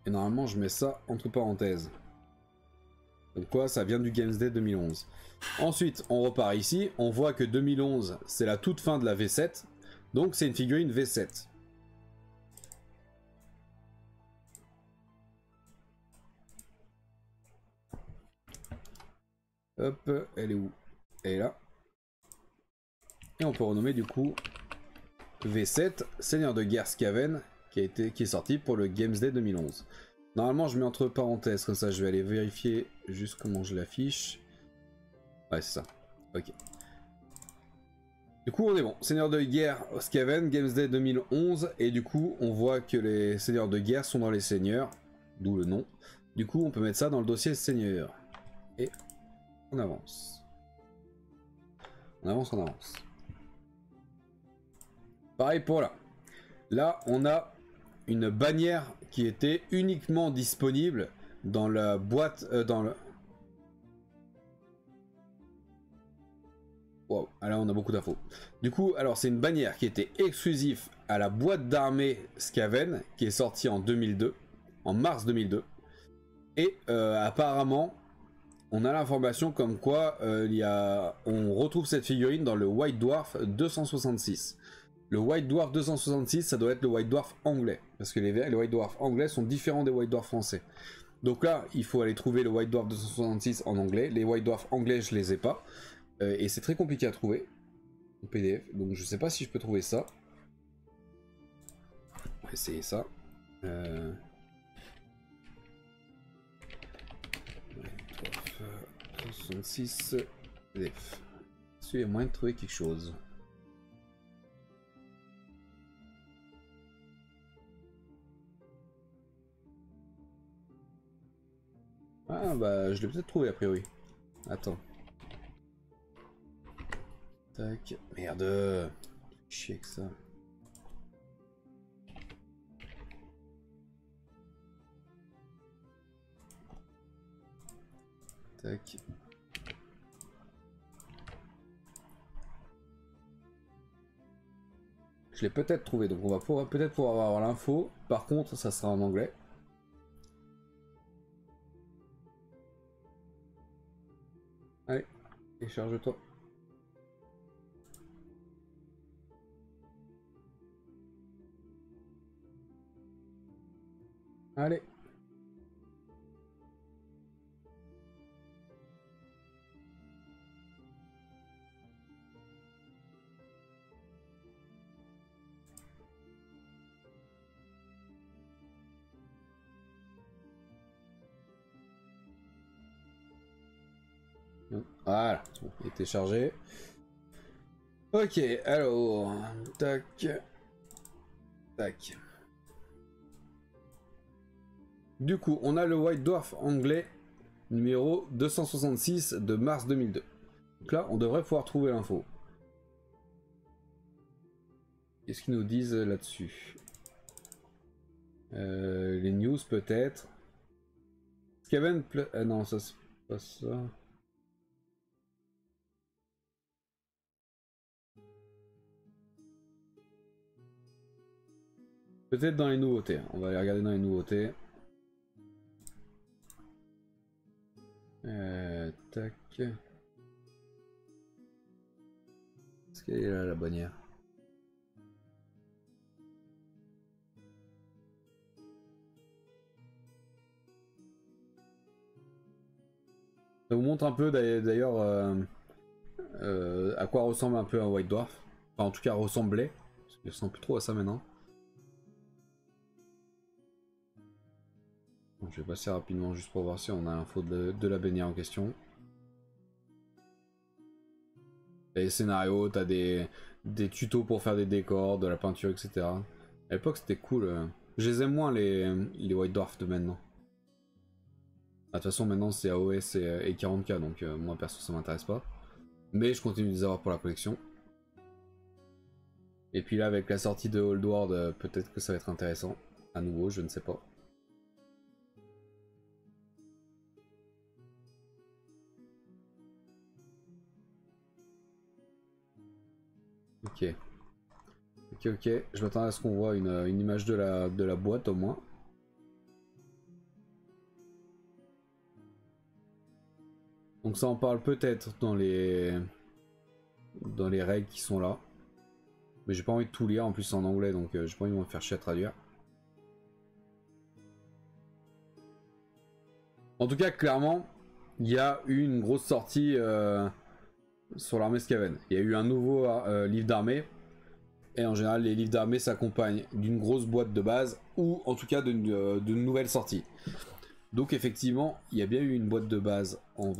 Et normalement je mets ça entre parenthèses. Donc quoi, ça vient du Games Day 2011. Ensuite on repart ici, on voit que 2011 c'est la toute fin de la V7. Donc c'est une figurine V7. Hop, elle est où? Elle est là. Et on peut renommer du coup V7, Seigneur de guerre Skaven, qui est sorti pour le Games Day 2011. Normalement je mets entre parenthèses, comme ça je vais aller vérifier juste comment je l'affiche. Ouais c'est ça, ok. Du coup on est bon, Seigneur de guerre Skaven, Games Day 2011, et du coup on voit que les seigneurs de guerre sont dans les seigneurs, d'où le nom. Du coup on peut mettre ça dans le dossier seigneur. Et on avance. On avance, on avance. Pareil pour là. Là, on a une bannière qui était uniquement disponible dans la boîte, Wow, là on a beaucoup d'infos. Du coup, alors c'est une bannière qui était exclusive à la boîte d'armée Skaven, qui est sortie en 2002, en mars 2002. Et apparemment, on a l'information comme quoi on retrouve cette figurine dans le White Dwarf 266. Le White Dwarf 266, ça doit être le White Dwarf anglais, parce que les White Dwarf anglais sont différents des White Dwarf français. Donc là, il faut aller trouver le White Dwarf 266 en anglais. Les White Dwarf anglais, je les ai pas. Et c'est très compliqué à trouver en PDF, donc je sais pas si je peux trouver ça. On va essayer ça. White Dwarf 266 PDF. Est-ce qu'il y a moyen de trouver quelque chose? Ah bah je l'ai peut-être trouvé a priori. Attends. Tac. Merde. Chier que ça. Tac. Je l'ai peut-être trouvé, donc on va peut-être pouvoir avoir l'info. Par contre, ça sera en anglais. Allez, télécharge-toi. Allez. Voilà, bon, il était chargé. Ok, alors, tac, tac. Du coup, on a le White Dwarf anglais numéro 266 de mars 2002. Donc là, on devrait pouvoir trouver l'info. Qu'est-ce qu'ils nous disent là-dessus? Les news peut-être. Skaven... Ah non, ça c'est pas ça. Peut-être dans les nouveautés. On va aller regarder dans les nouveautés. Tac. Est-ce qu'elle est là la bannière? Ça vous montre un peu d'ailleurs à quoi ressemble un peu un White Dwarf. Enfin en tout cas ressemblait. Parce qu'il ressemble plus trop à ça maintenant. Donc, je vais passer rapidement juste pour voir si on a l'info de la bannière en question. Les scénarios, t'as des tutos pour faire des décors, de la peinture, etc. À l'époque c'était cool. Je les aime moins les White Dwarf de maintenant. De toute façon maintenant c'est AOS et 40k donc moi perso ça m'intéresse pas. Mais je continue de les avoir pour la collection. Et puis là avec la sortie de Old World peut-être que ça va être intéressant. À nouveau je ne sais pas. Ok. Ok, je m'attends à ce qu'on voit une image de la boîte au moins. Donc ça en parle peut-être dans les règles qui sont là. Mais j'ai pas envie de tout lire, en plus c'est en anglais donc j'ai pas envie de me faire chier à traduire. En tout cas clairement, il y a eu une grosse sortie sur l'armée Skaven. Il y a eu un nouveau livre d'armée. Et en général, les livres d'armée s'accompagnent d'une grosse boîte de base ou en tout cas d'une nouvelle sortie. Donc effectivement, il y a bien eu une boîte de base en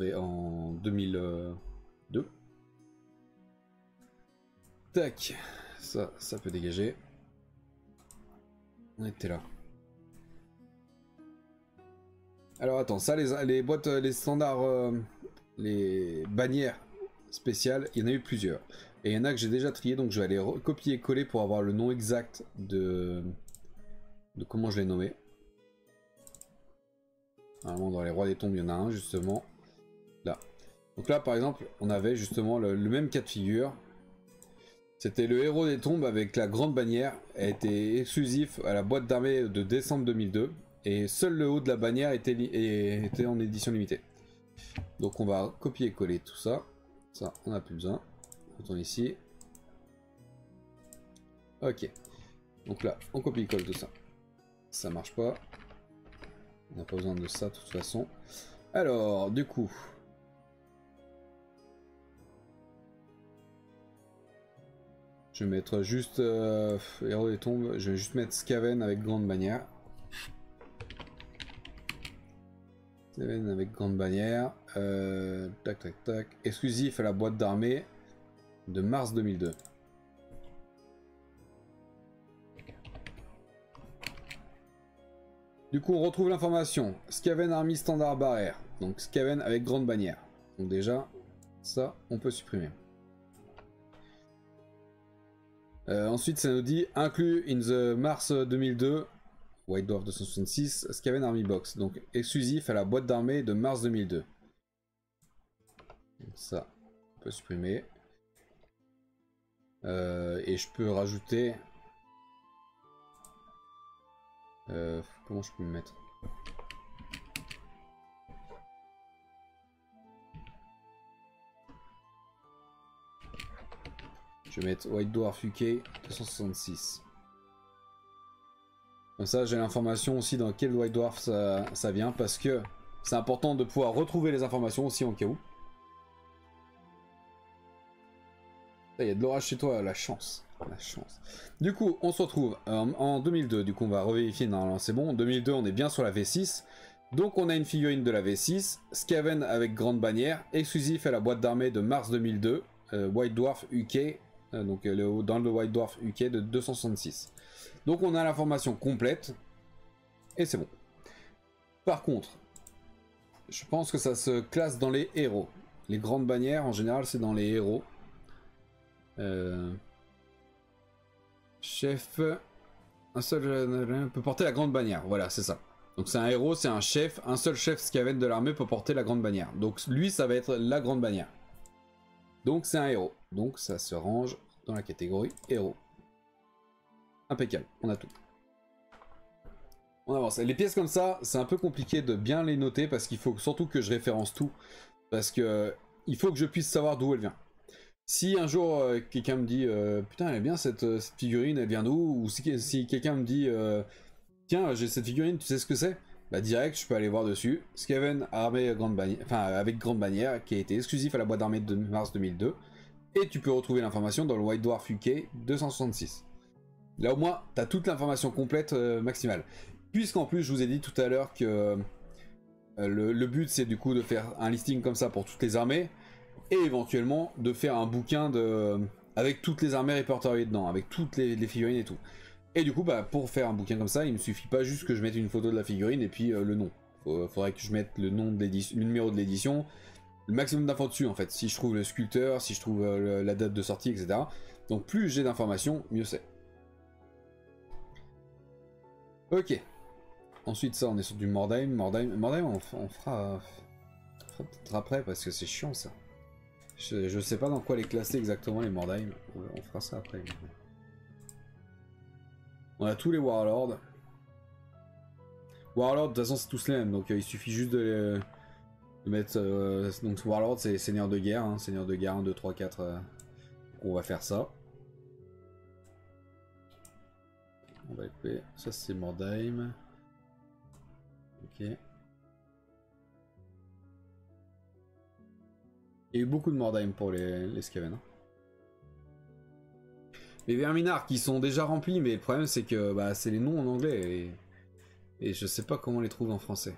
2002. Tac, ça peut dégager. On était là. Alors attends, ça les boîtes, les standards, les bannières spéciales, il y en a eu plusieurs. Et il y en a que j'ai déjà trié, donc je vais aller copier et coller pour avoir le nom exact de comment je l'ai nommé. Normalement dans les rois des tombes, il y en a un justement. Là. Donc là par exemple on avait justement le même cas de figure. C'était le héros des tombes avec la grande bannière, elle était exclusif à la boîte d'armée de décembre 2002 et seul le haut de la bannière était en édition limitée. Donc on va copier-coller tout ça, ça on n'a plus besoin, on retourne ici. Ok, donc là on copie-colle tout ça, ça marche pas, on n'a pas besoin de ça de toute façon. Alors du coup... Je vais mettre juste héros des tombes, je vais juste mettre Skaven avec grande bannière. Skaven avec grande bannière. Tac tac tac. Exclusif à la boîte d'armée de mars 2002. Du coup on retrouve l'information. Skaven Army standard barrière. Donc Skaven avec grande bannière. Donc déjà, ça on peut supprimer. Ensuite ça nous dit inclus in the mars 2002 White Dwarf 266 Skaven Army Box, donc exclusif à la boîte d'armée de mars 2002. Donc ça on peut supprimer. Et je peux rajouter comment je peux me mettre? Je vais mettre White Dwarf UK 266. Comme ça j'ai l'information aussi dans quel White Dwarf ça vient, parce que c'est important de pouvoir retrouver les informations aussi en cas où. Il y a de l'orage chez toi, la chance. La chance. Du coup on se retrouve en 2002, du coup on va revérifier, normalement c'est bon. En 2002 on est bien sur la V6. Donc on a une figurine de la V6, Skaven avec grande bannière, exclusif à la boîte d'armée de mars 2002, White Dwarf UK, donc dans le White Dwarf UK de 266. Donc on a l'information complète, et c'est bon. Par contre, je pense que ça se classe dans les héros. Les grandes bannières, en général, c'est dans les héros. Chef, un seul peut porter la grande bannière, voilà, c'est ça. Donc c'est un héros, c'est un chef, un seul chef Skaven de l'armée peut porter la grande bannière. Donc lui, ça va être la grande bannière. Donc c'est un héros. Donc ça se range dans la catégorie héros. Impeccable, on a tout. On avance. Les pièces comme ça, c'est un peu compliqué de bien les noter parce qu'il faut surtout que je référence tout. Parce que il faut que je puisse savoir d'où elle vient. Si un jour quelqu'un me dit putain elle est bien cette figurine, elle vient d'où? Ou si quelqu'un me dit tiens j'ai cette figurine, tu sais ce que c'est? Bah direct je peux aller voir dessus. Skaven armée grande bannière, enfin avec grande bannière, qui a été exclusif à la boîte d'armée de mars 2002. Et tu peux retrouver l'information dans le White Dwarf UK 266. Là au moins t'as toute l'information complète maximale. Puisqu'en plus je vous ai dit tout à l'heure que le but c'est du coup de faire un listing comme ça pour toutes les armées. Et éventuellement de faire un bouquin avec toutes les armées répertoriées dedans, avec toutes les figurines et tout. Et du coup, bah, pour faire un bouquin comme ça, il me suffit pas juste que je mette une photo de la figurine et puis le nom. Faudrait que je mette le nom de l'édition, le numéro de l'édition, le maximum d'infos dessus en fait. Si je trouve le sculpteur, si je trouve la date de sortie, etc. Donc plus j'ai d'informations, mieux c'est. Ok. Ensuite ça, on est sur du Mordheim. Mordheim on fera peut-être après parce que c'est chiant ça. Je sais pas dans quoi les classer exactement les Mordheim, on fera ça après. On a tous les Warlords. Warlords de toute façon c'est tous les mêmes, donc il suffit juste de mettre... donc Warlord c'est Seigneur de guerre, hein, Seigneur de guerre 1, 2, 3, 4. On va faire ça. On va couper. Ça c'est Mordheim. Ok. Il y a eu beaucoup de Mordheim pour les Skaven. Les Verminards qui sont déjà remplis, mais le problème c'est que bah, c'est les noms en anglais et je sais pas comment on les trouve en français.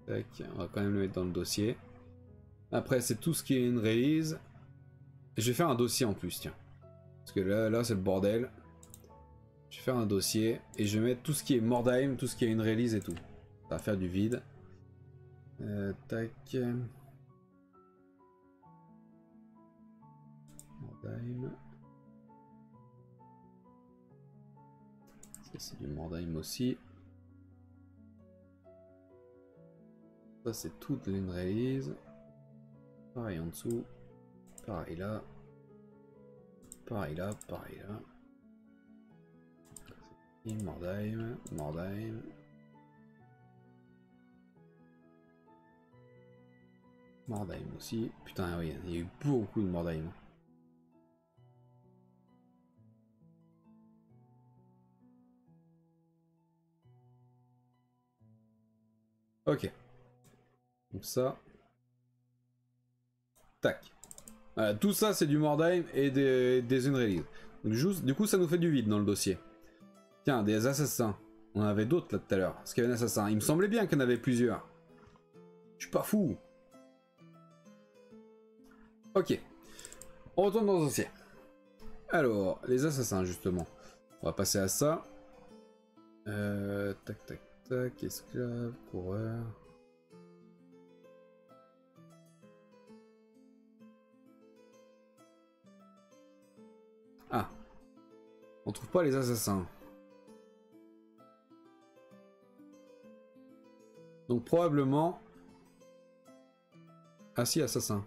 Tac, on va quand même le mettre dans le dossier. Après c'est tout ce qui est une release. Je vais faire un dossier en plus, tiens. Parce que là c'est le bordel. Je vais faire un dossier et je vais mettre tout ce qui est Mordheim, tout ce qui est une release et tout. Ça va faire du vide. Tac. Mordheim. Ça c'est du Mordheim aussi. Ça c'est toute une release. Pareil en dessous. Pareil là. Pareil là, pareil là. Mordheim, Mordheim. Mordheim aussi. Putain, oui, il y a eu beaucoup de Mordheim. Ok. Donc ça. Tac. Voilà, tout ça c'est du Mordheim et des Unreleased. Du coup ça nous fait du vide dans le dossier. Tiens, des assassins. On en avait d'autres là tout à l'heure. Est-ce qu'il y avait un assassin? Il me semblait bien qu'il y en avait plusieurs. Je suis pas fou. Ok. On retourne dans le dossier. Alors, les assassins justement. On va passer à ça. Tac tac tac. Esclave, coureur. Ah. On trouve pas les assassins. Donc probablement... Ah si, assassin.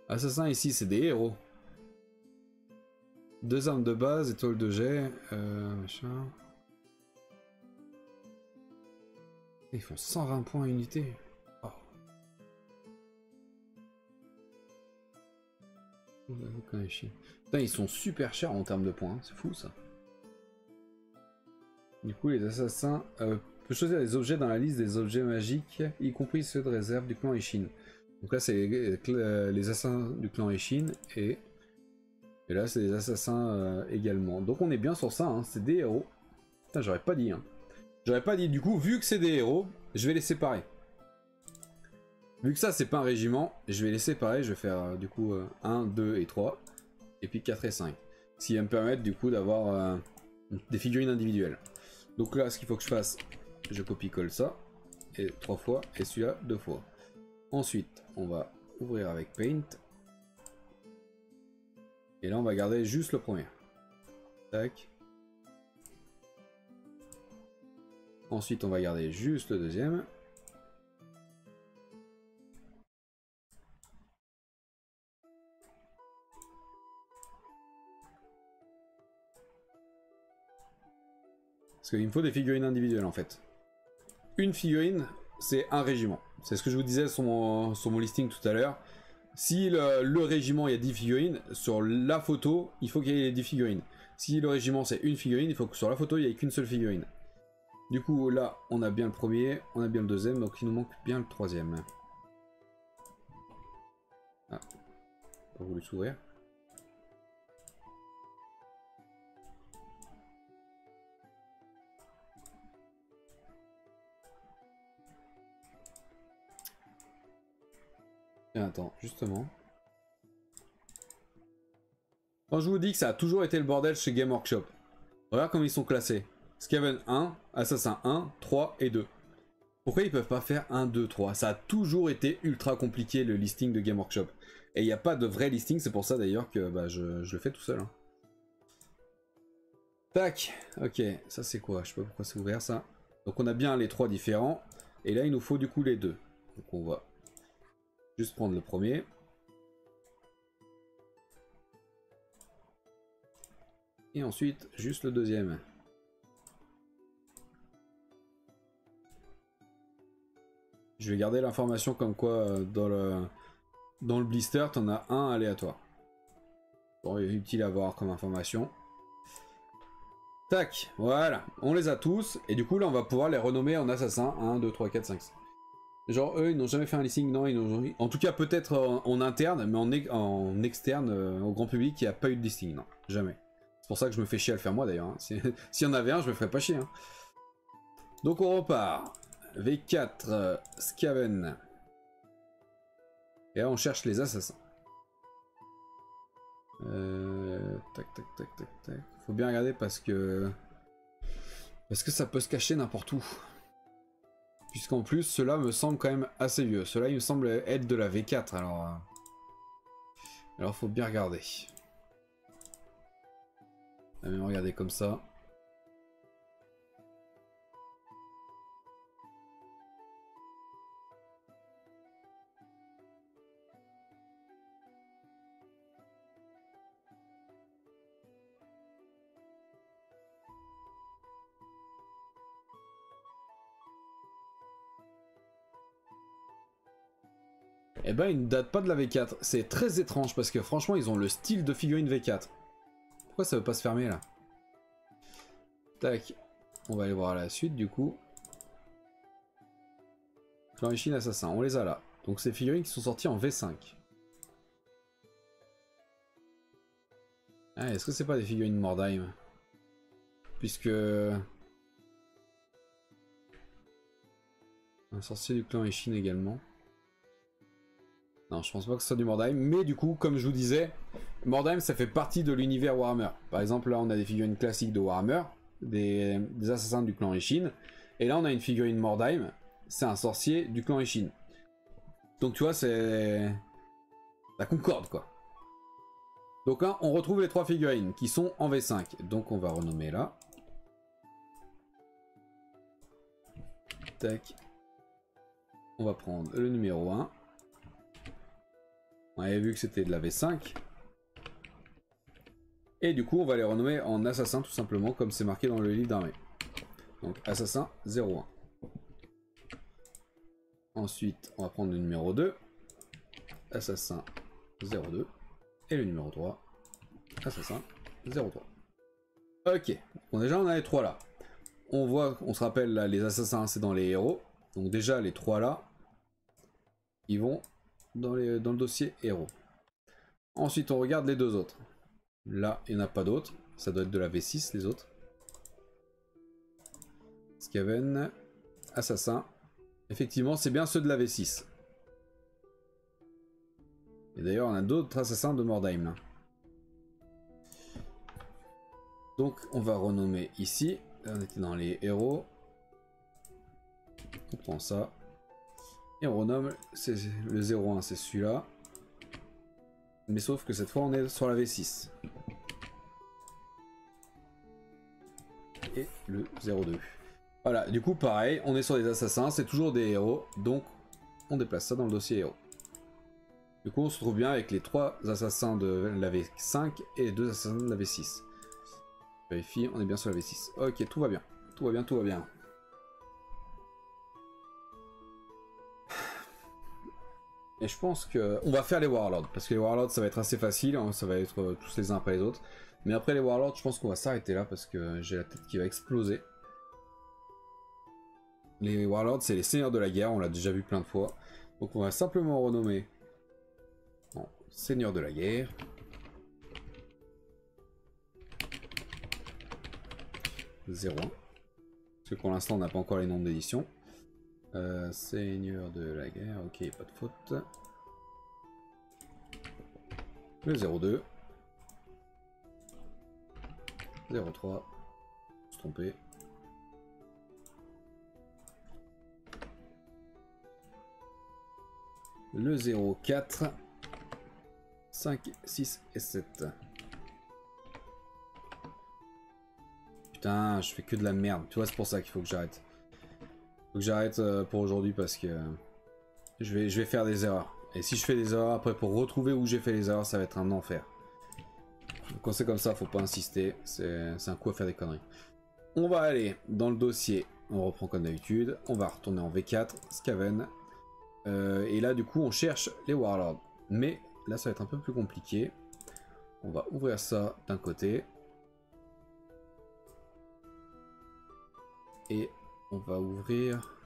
Assassin ici, c'est des héros. 2 armes de base, étoile de jet, machin. Ils font 120 points à unité. Oh. Putain, ils sont super chers en termes de points, c'est fou ça. Du coup, les assassins peuvent choisir des objets dans la liste des objets magiques, y compris ceux de réserve du clan Ishin. Donc là, c'est les assassins du clan Ishin et là, c'est des assassins également. Donc on est bien sur ça, hein. C'est des héros. Putain, j'aurais pas dit. Hein. J'aurais pas dit. Du coup, vu que c'est des héros, je vais les séparer. Vu que ça, c'est pas un régiment, je vais les séparer. Je vais faire du coup 1, 2 et 3. Et puis 4 et 5. Ce qui va me permettre du coup d'avoir des figurines individuelles. Donc là, ce qu'il faut que je fasse, je copie-colle ça. Et 3 fois. Et celui-là 2 fois. Ensuite, on va ouvrir avec Paint. Et là, on va garder juste le premier. Tac. Ensuite, on va garder juste le deuxième. Parce qu'il me faut des figurines individuelles, en fait. Une figurine, c'est un régiment. C'est ce que je vous disais sur mon listing tout à l'heure. Si le régiment, il y a 10 figurines, sur la photo, il faut qu'il y ait 10 figurines. Si le régiment, c'est une figurine, il faut que sur la photo, il n'y ait qu'une seule figurine. Du coup, là, on a bien le premier, on a bien le deuxième, donc il nous manque bien le troisième. Ah, pas voulu s'ouvrir. Et attends, justement. Quand je vous dis que ça a toujours été le bordel chez Game Workshop, regarde comme ils sont classés. Skaven 1, Assassin 1, 3 et 2. Pourquoi ils peuvent pas faire 1, 2, 3? Ça a toujours été ultra compliqué le listing de Game Workshop. Et il n'y a pas de vrai listing, c'est pour ça d'ailleurs que bah, je le fais tout seul. Hein. Tac, ok, ça c'est quoi? Je sais pas pourquoi c'est ouvert ça. Donc on a bien les 3 différents. Et là il nous faut du coup les 2. Donc on va juste prendre le premier. Et ensuite juste le deuxième. Je vais garder l'information comme quoi dans le blister, t'en as un aléatoire. Bon, il est utile à avoir comme information. Tac, voilà, on les a tous. Et du coup, là, on va pouvoir les renommer en assassins. 1, 2, 3, 4, 5. Genre, eux, ils n'ont jamais fait un listing. Non, ils n'ont... En tout cas, peut-être en interne, mais en externe, au grand public, il n'y a pas eu de listing. Non, jamais. C'est pour ça que je me fais chier à le faire moi, d'ailleurs. Hein. S'il y en avait un, je me ferais pas chier. Hein. Donc, on repart. V4, Skaven. Et là, on cherche les assassins. Tac, tac, tac, tac, tac. Faut bien regarder parce que ça peut se cacher n'importe où. Puisqu'en plus, cela me semble quand même assez vieux. Cela, il me semble être de la V4, alors faut bien regarder. On va même regarder comme ça. Eh ben, il ne date pas de la V4. C'est très étrange parce que franchement, ils ont le style de figurine V4. Pourquoi ça veut pas se fermer là? Tac. On va aller voir la suite du coup. Clan Ishin Assassin, on les a là. Donc ces figurines qui sont sorties en V5. Ah, est-ce que c'est pas des figurines Mordheim? Puisque... un sorcier du clan Ishin également. Non, je pense pas que ce soit du Mordheim, mais du coup, comme je vous disais, Mordheim ça fait partie de l'univers Warhammer. Par exemple, là on a des figurines classiques de Warhammer, des assassins du clan Ishin, et là on a une figurine Mordheim, c'est un sorcier du clan Ishin. Donc tu vois, c'est... ça concorde quoi. Donc là, on retrouve les trois figurines qui sont en V5. Donc on va renommer là. Tac. On va prendre le numéro 1. On avait vu que c'était de la V5. Et du coup, on va les renommer en assassin tout simplement, comme c'est marqué dans le livre d'armée. Donc assassin 01. Ensuite, on va prendre le numéro 2. Assassin 02. Et le numéro 3. Assassin 03. Ok. Bon, déjà, on a les trois là. On voit, on se rappelle là, les assassins, c'est dans les héros. Donc déjà, les trois là, ils vont dans le dossier héros. Ensuite, on regarde les deux autres. Là, il n'y en a pas d'autres. Ça doit être de la V6, les autres. Skaven, assassin. Effectivement, c'est bien ceux de la V6. Et d'ailleurs, on a d'autres assassins de Mordheim là. Donc, on va renommer ici. Là, on était dans les héros. On prend ça. Et on renomme le 01, c'est celui-là. Mais sauf que cette fois, on est sur la V6. Et le 02. Voilà, du coup, pareil, on est sur des assassins, c'est toujours des héros. Donc, on déplace ça dans le dossier héros. Du coup, on se trouve bien avec les trois assassins de la V5 et les deux assassins de la V6. Vérifie, on est bien sur la V6. Ok, tout va bien. Tout va bien, tout va bien. Et je pense que on va faire les Warlords, parce que les Warlords ça va être assez facile, hein, ça va être tous les uns après les autres. Mais après les Warlords, je pense qu'on va s'arrêter là, parce que j'ai la tête qui va exploser. Les Warlords, c'est les seigneurs de la guerre, on l'a déjà vu plein de fois. Donc on va simplement renommer en seigneur de la guerre. Parce que pour l'instant on n'a pas encore les noms d'édition. Seigneur de la guerre, ok, pas de faute. Le 02. 03. Je me suis trompé. Le 04. 5, 6 et 7. Putain, je fais que de la merde. Tu vois, c'est pour ça qu'il faut que j'arrête. Faut que j'arrête pour aujourd'hui parce que je vais faire des erreurs. Et si je fais des erreurs, après pour retrouver où j'ai fait les erreurs, ça va être un enfer. Quand c'est comme ça, faut pas insister. C'est un coup à faire des conneries. On va aller dans le dossier. On reprend comme d'habitude. On va retourner en V4, Skaven. Et là, du coup, on cherche les Warlords. Mais là, ça va être un peu plus compliqué. On va ouvrir ça d'un côté. Et on va ouvrir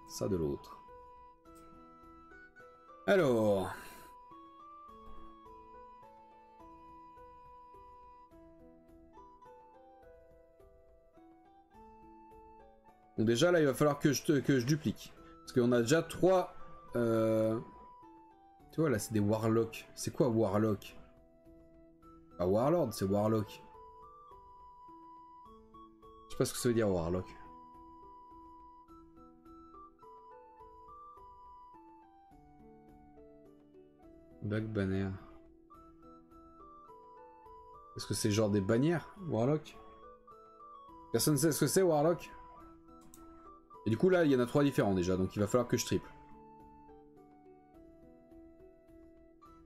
ça de l'autre. Alors... donc déjà là il va falloir que je duplique. Parce qu'on a déjà 3... Tu vois là c'est des Warlocks. C'est quoi Warlock? Pas Warlord, c'est Warlock. Je sais pas ce que ça veut dire Warlock. Back banner. Est-ce que c'est genre des bannières Warlock? Personne ne sait ce que c'est Warlock? Et du coup là il y en a 3 différents déjà, donc il va falloir que je triple.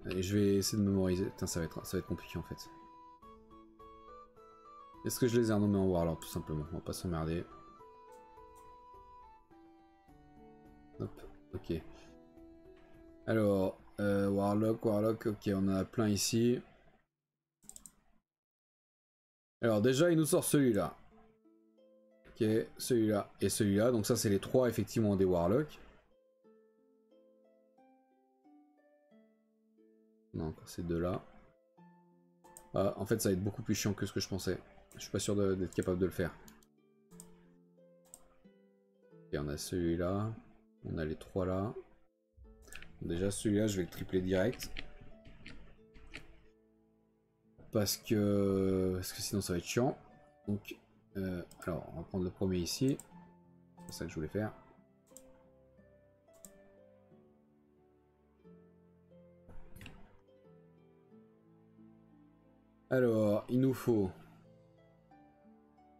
Allez, je vais essayer de mémoriser. Putain, ça va être compliqué en fait. Est-ce que je les ai renommés en Warlord tout simplement? On va pas s'emmerder. Hop, ok. Alors, Warlock, ok, on en a plein ici. Alors déjà, il nous sort celui-là. Ok, celui-là et celui-là. Donc ça, c'est les trois, effectivement, des Warlocks. Non, encore ces deux-là. Ah, en fait, ça va être beaucoup plus chiant que ce que je pensais. Je suis pas sûr d'être capable de le faire. Ok, on a celui-là. On a les trois là. Déjà, celui-là, je vais le tripler direct. Parce que sinon, ça va être chiant. Donc, alors, on va prendre le premier ici. C'est ça que je voulais faire. Alors, il nous faut...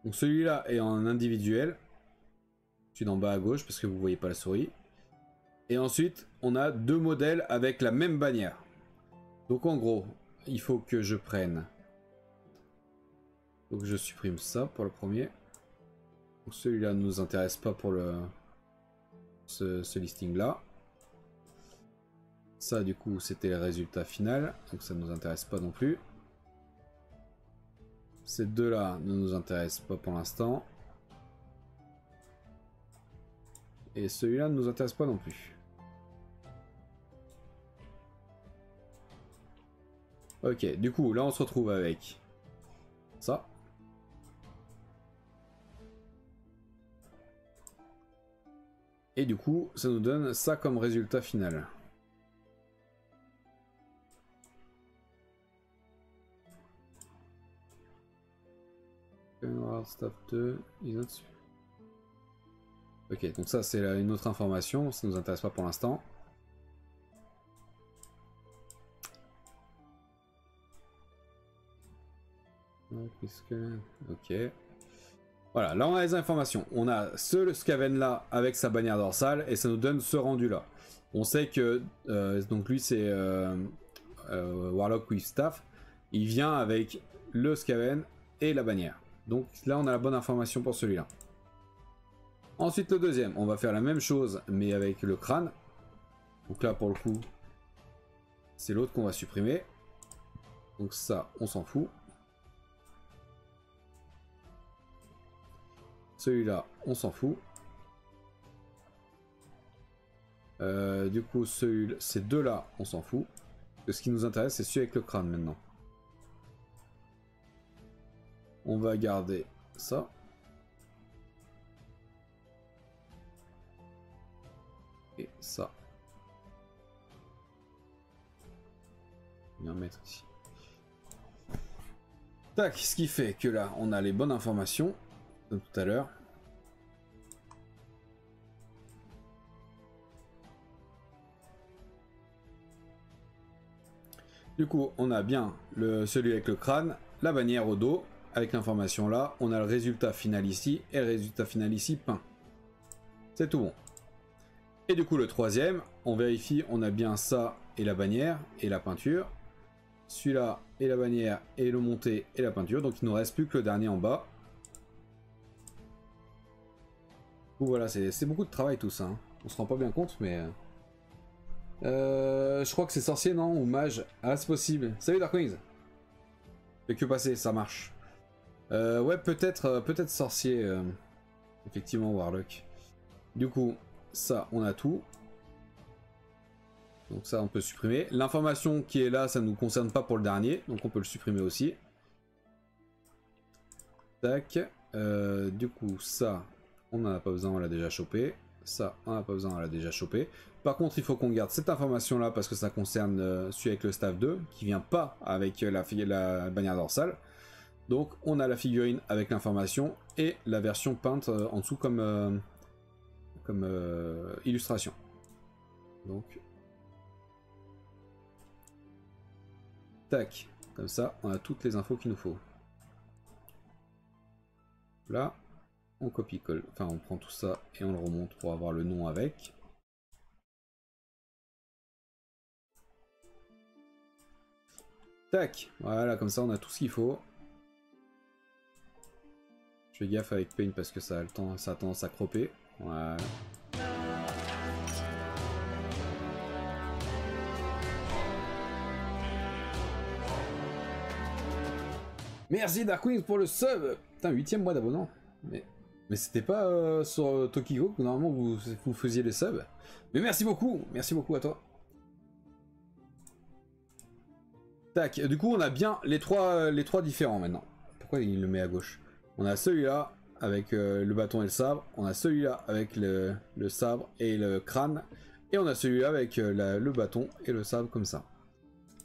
Donc celui-là est en individuel. Celui d'en bas à gauche, parce que vous voyez pas la souris. Et ensuite, on a deux modèles avec la même bannière. Donc en gros, il faut que je prenne... Donc je supprime ça pour le premier. Celui-là ne nous intéresse pas pour ce listing-là. Ça, du coup, c'était le résultat final. Donc ça ne nous intéresse pas non plus. Ces deux-là ne nous intéressent pas pour l'instant. Et celui-là ne nous intéresse pas non plus. Ok, du coup, là, on se retrouve avec ça. Et du coup, ça nous donne ça comme résultat final. Staff 2, ok, donc ça c'est une autre information, ça nous intéresse pas pour l'instant. Ok. Voilà, là on a les informations. On a ce Skaven là avec sa bannière dorsale et ça nous donne ce rendu là. On sait que donc lui c'est Warlock with Staff. Il vient avec le Skaven et la bannière. Donc là on a la bonne information pour celui-là. Ensuite le deuxième, on va faire la même chose mais avec le crâne. Donc là pour le coup, c'est l'autre qu'on va supprimer. Donc ça, on s'en fout. Celui-là, on s'en fout. Du coup, ces deux-là, on s'en fout. Ce qui nous intéresse, c'est celui avec le crâne maintenant. On va garder ça. Et ça. On va mettre ici. Tac, ce qui fait que là, on a les bonnes informations de tout à l'heure. Du coup, on a bien celui avec le crâne, la bannière au dos, avec l'information là. On a le résultat final ici et le résultat final ici peint. C'est tout bon. Et du coup, le troisième, on vérifie, on a bien ça et la bannière et la peinture. Celui-là et la bannière et le monté et la peinture. Donc il ne nous reste plus que le dernier en bas. Donc voilà, c'est beaucoup de travail tout ça. Hein. On se rend pas bien compte, mais... je crois que c'est sorcier, non? Ou mage? Ah, c'est possible. Salut Darkwings. Fait que passer, ça marche. Ouais, peut-être sorcier. Effectivement, Warlock. Du coup, ça, on a tout. Donc ça, on peut supprimer. L'information qui est là, ça ne nous concerne pas pour le dernier. Donc on peut le supprimer aussi. Tac. Du coup, ça, on n'en a pas besoin, on l'a déjà chopé. Ça, on n'en a pas besoin, on l'a déjà chopé. Par contre, il faut qu'on garde cette information-là parce que ça concerne celui avec le staff 2, qui vient pas avec la bannière dorsale. Donc, on a la figurine avec l'information et la version peinte en dessous comme illustration. Donc, tac, comme ça, on a toutes les infos qu'il nous faut. Là, on copie-colle, enfin on prend tout ça et on le remonte pour avoir le nom avec. Tac, voilà, comme ça on a tout ce qu'il faut. Je fais gaffe avec Paint parce que ça a tendance à cropper. Voilà. Merci Darkwing pour le sub. Putain, 8ème mois d'abonnement. Mais c'était pas sur Tokigo que normalement vous faisiez les subs. Mais merci beaucoup à toi. Tac, du coup on a bien les trois différents maintenant. Pourquoi il le met à gauche? On a celui-là avec le bâton et le sabre. On a celui-là avec le sabre et le crâne. Et on a celui-là avec le bâton et le sabre comme ça.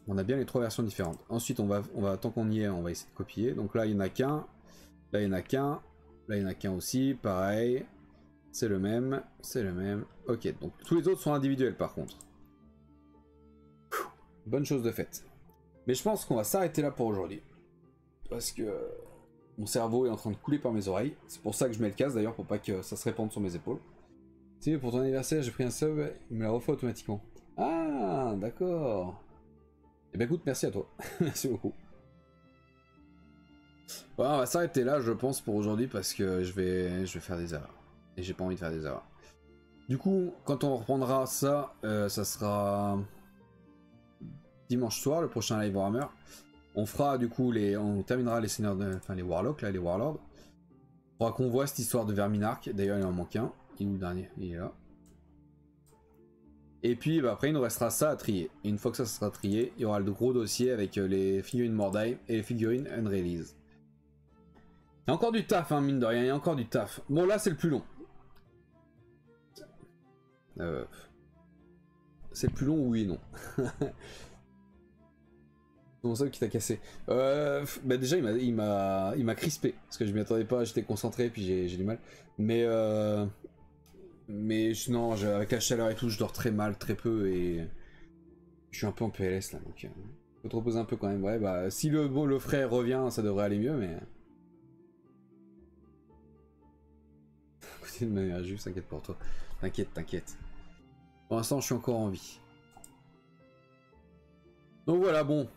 On a bien les trois versions différentes. Ensuite on va tant qu'on y est, on va essayer de copier. Donc là il n'y en a qu'un. Là il n'y en a qu'un. Là il n'y en a qu'un aussi. Pareil. C'est le même. C'est le même. Ok, donc tous les autres sont individuels par contre. Bonne chose de faite. Mais je pense qu'on va s'arrêter là pour aujourd'hui. Parce que mon cerveau est en train de couler par mes oreilles. C'est pour ça que je mets le casque d'ailleurs, pour pas que ça se répande sur mes épaules. Si, pour ton anniversaire, j'ai pris un sub, il me l'a refait automatiquement. Ah, d'accord. Eh ben écoute, merci à toi. Merci beaucoup. Bon, on va s'arrêter là, je pense, pour aujourd'hui, parce que je vais faire des erreurs. Et j'ai pas envie de faire des erreurs. Du coup, quand on reprendra ça, ça sera dimanche soir, le prochain live Warhammer. On fera du coup on terminera les seigneurs enfin les warlocks là, les warlords. Il faudra qu'on voit cette histoire de Verminark. D'ailleurs il en manque un. Il est où le dernier? Il est là. Et puis bah, après il nous restera ça à trier. Et une fois que ça sera trié, il y aura le gros dossier avec les figurines Mordai et les figurines Unreleased. Il y a encore du taf hein, mine de rien, il y a encore du taf. Bon là c'est le plus long. C'est le plus long, oui et non. C'est mon sub qui t'a cassé. Bah déjà il m'a crispé parce que je m'y attendais pas, j'étais concentré puis j'ai du mal. Mais non, avec la chaleur et tout, je dors très mal, très peu et je suis un peu en PLS là, donc faut te reposer un peu quand même. Ouais bah si le frais revient, ça devrait aller mieux, mais côté de manière juste, t'inquiète pour toi, t'inquiète. Pour l'instant, je suis encore en vie. Donc voilà, bon.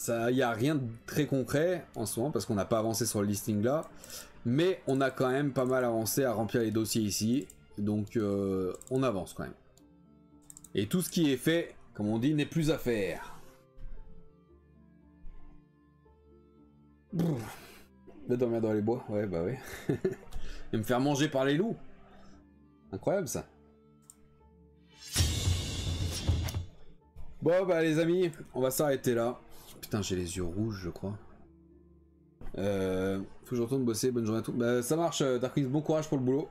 Il n'y a rien de très concret en ce moment parce qu'on n'a pas avancé sur le listing là. Mais on a quand même pas mal avancé à remplir les dossiers ici. Donc on avance quand même. Et tout ce qui est fait, comme on dit, n'est plus à faire. Va dormir dans les bois, ouais bah ouais. Et me faire manger par les loups. Incroyable ça. Bon bah les amis, on va s'arrêter là. Putain j'ai les yeux rouges je crois. Faut que je retourne bosser, bonne journée à tous. Bah ça marche Darkwing, bon courage pour le boulot.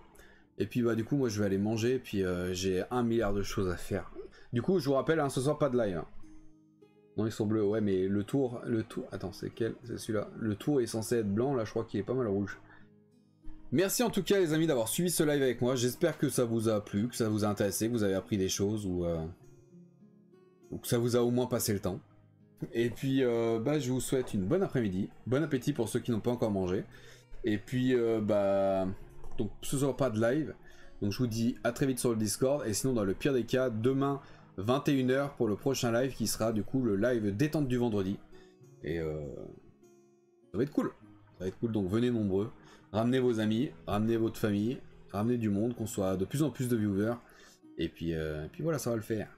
Et puis bah du coup moi je vais aller manger, et puis j'ai 1 milliard de choses à faire. Du coup je vous rappelle, hein, ce soir pas de live. Hein. Non ils sont bleus, ouais mais le tour, attends c'est quel? C'est celui-là. Le tour est censé être blanc, là je crois qu'il est pas mal rouge. Merci en tout cas les amis d'avoir suivi ce live avec moi, j'espère que ça vous a plu, que ça vous a intéressé, que vous avez appris des choses ou que ça vous a au moins passé le temps. Et puis bah, je vous souhaite une bonne après-midi, bon appétit pour ceux qui n'ont pas encore mangé. Et puis bah donc ce soir pas de live, donc je vous dis à très vite sur le Discord. Et sinon dans le pire des cas, demain 21 h pour le prochain live qui sera du coup le live détente du vendredi. Et ça va être cool, donc venez nombreux, ramenez vos amis, ramenez votre famille, ramenez du monde, qu'on soit de plus en plus de viewers. Et puis voilà, ça va le faire.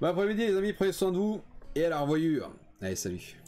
Bon après-midi les amis, prenez soin de vous et à la revoyure. Allez salut.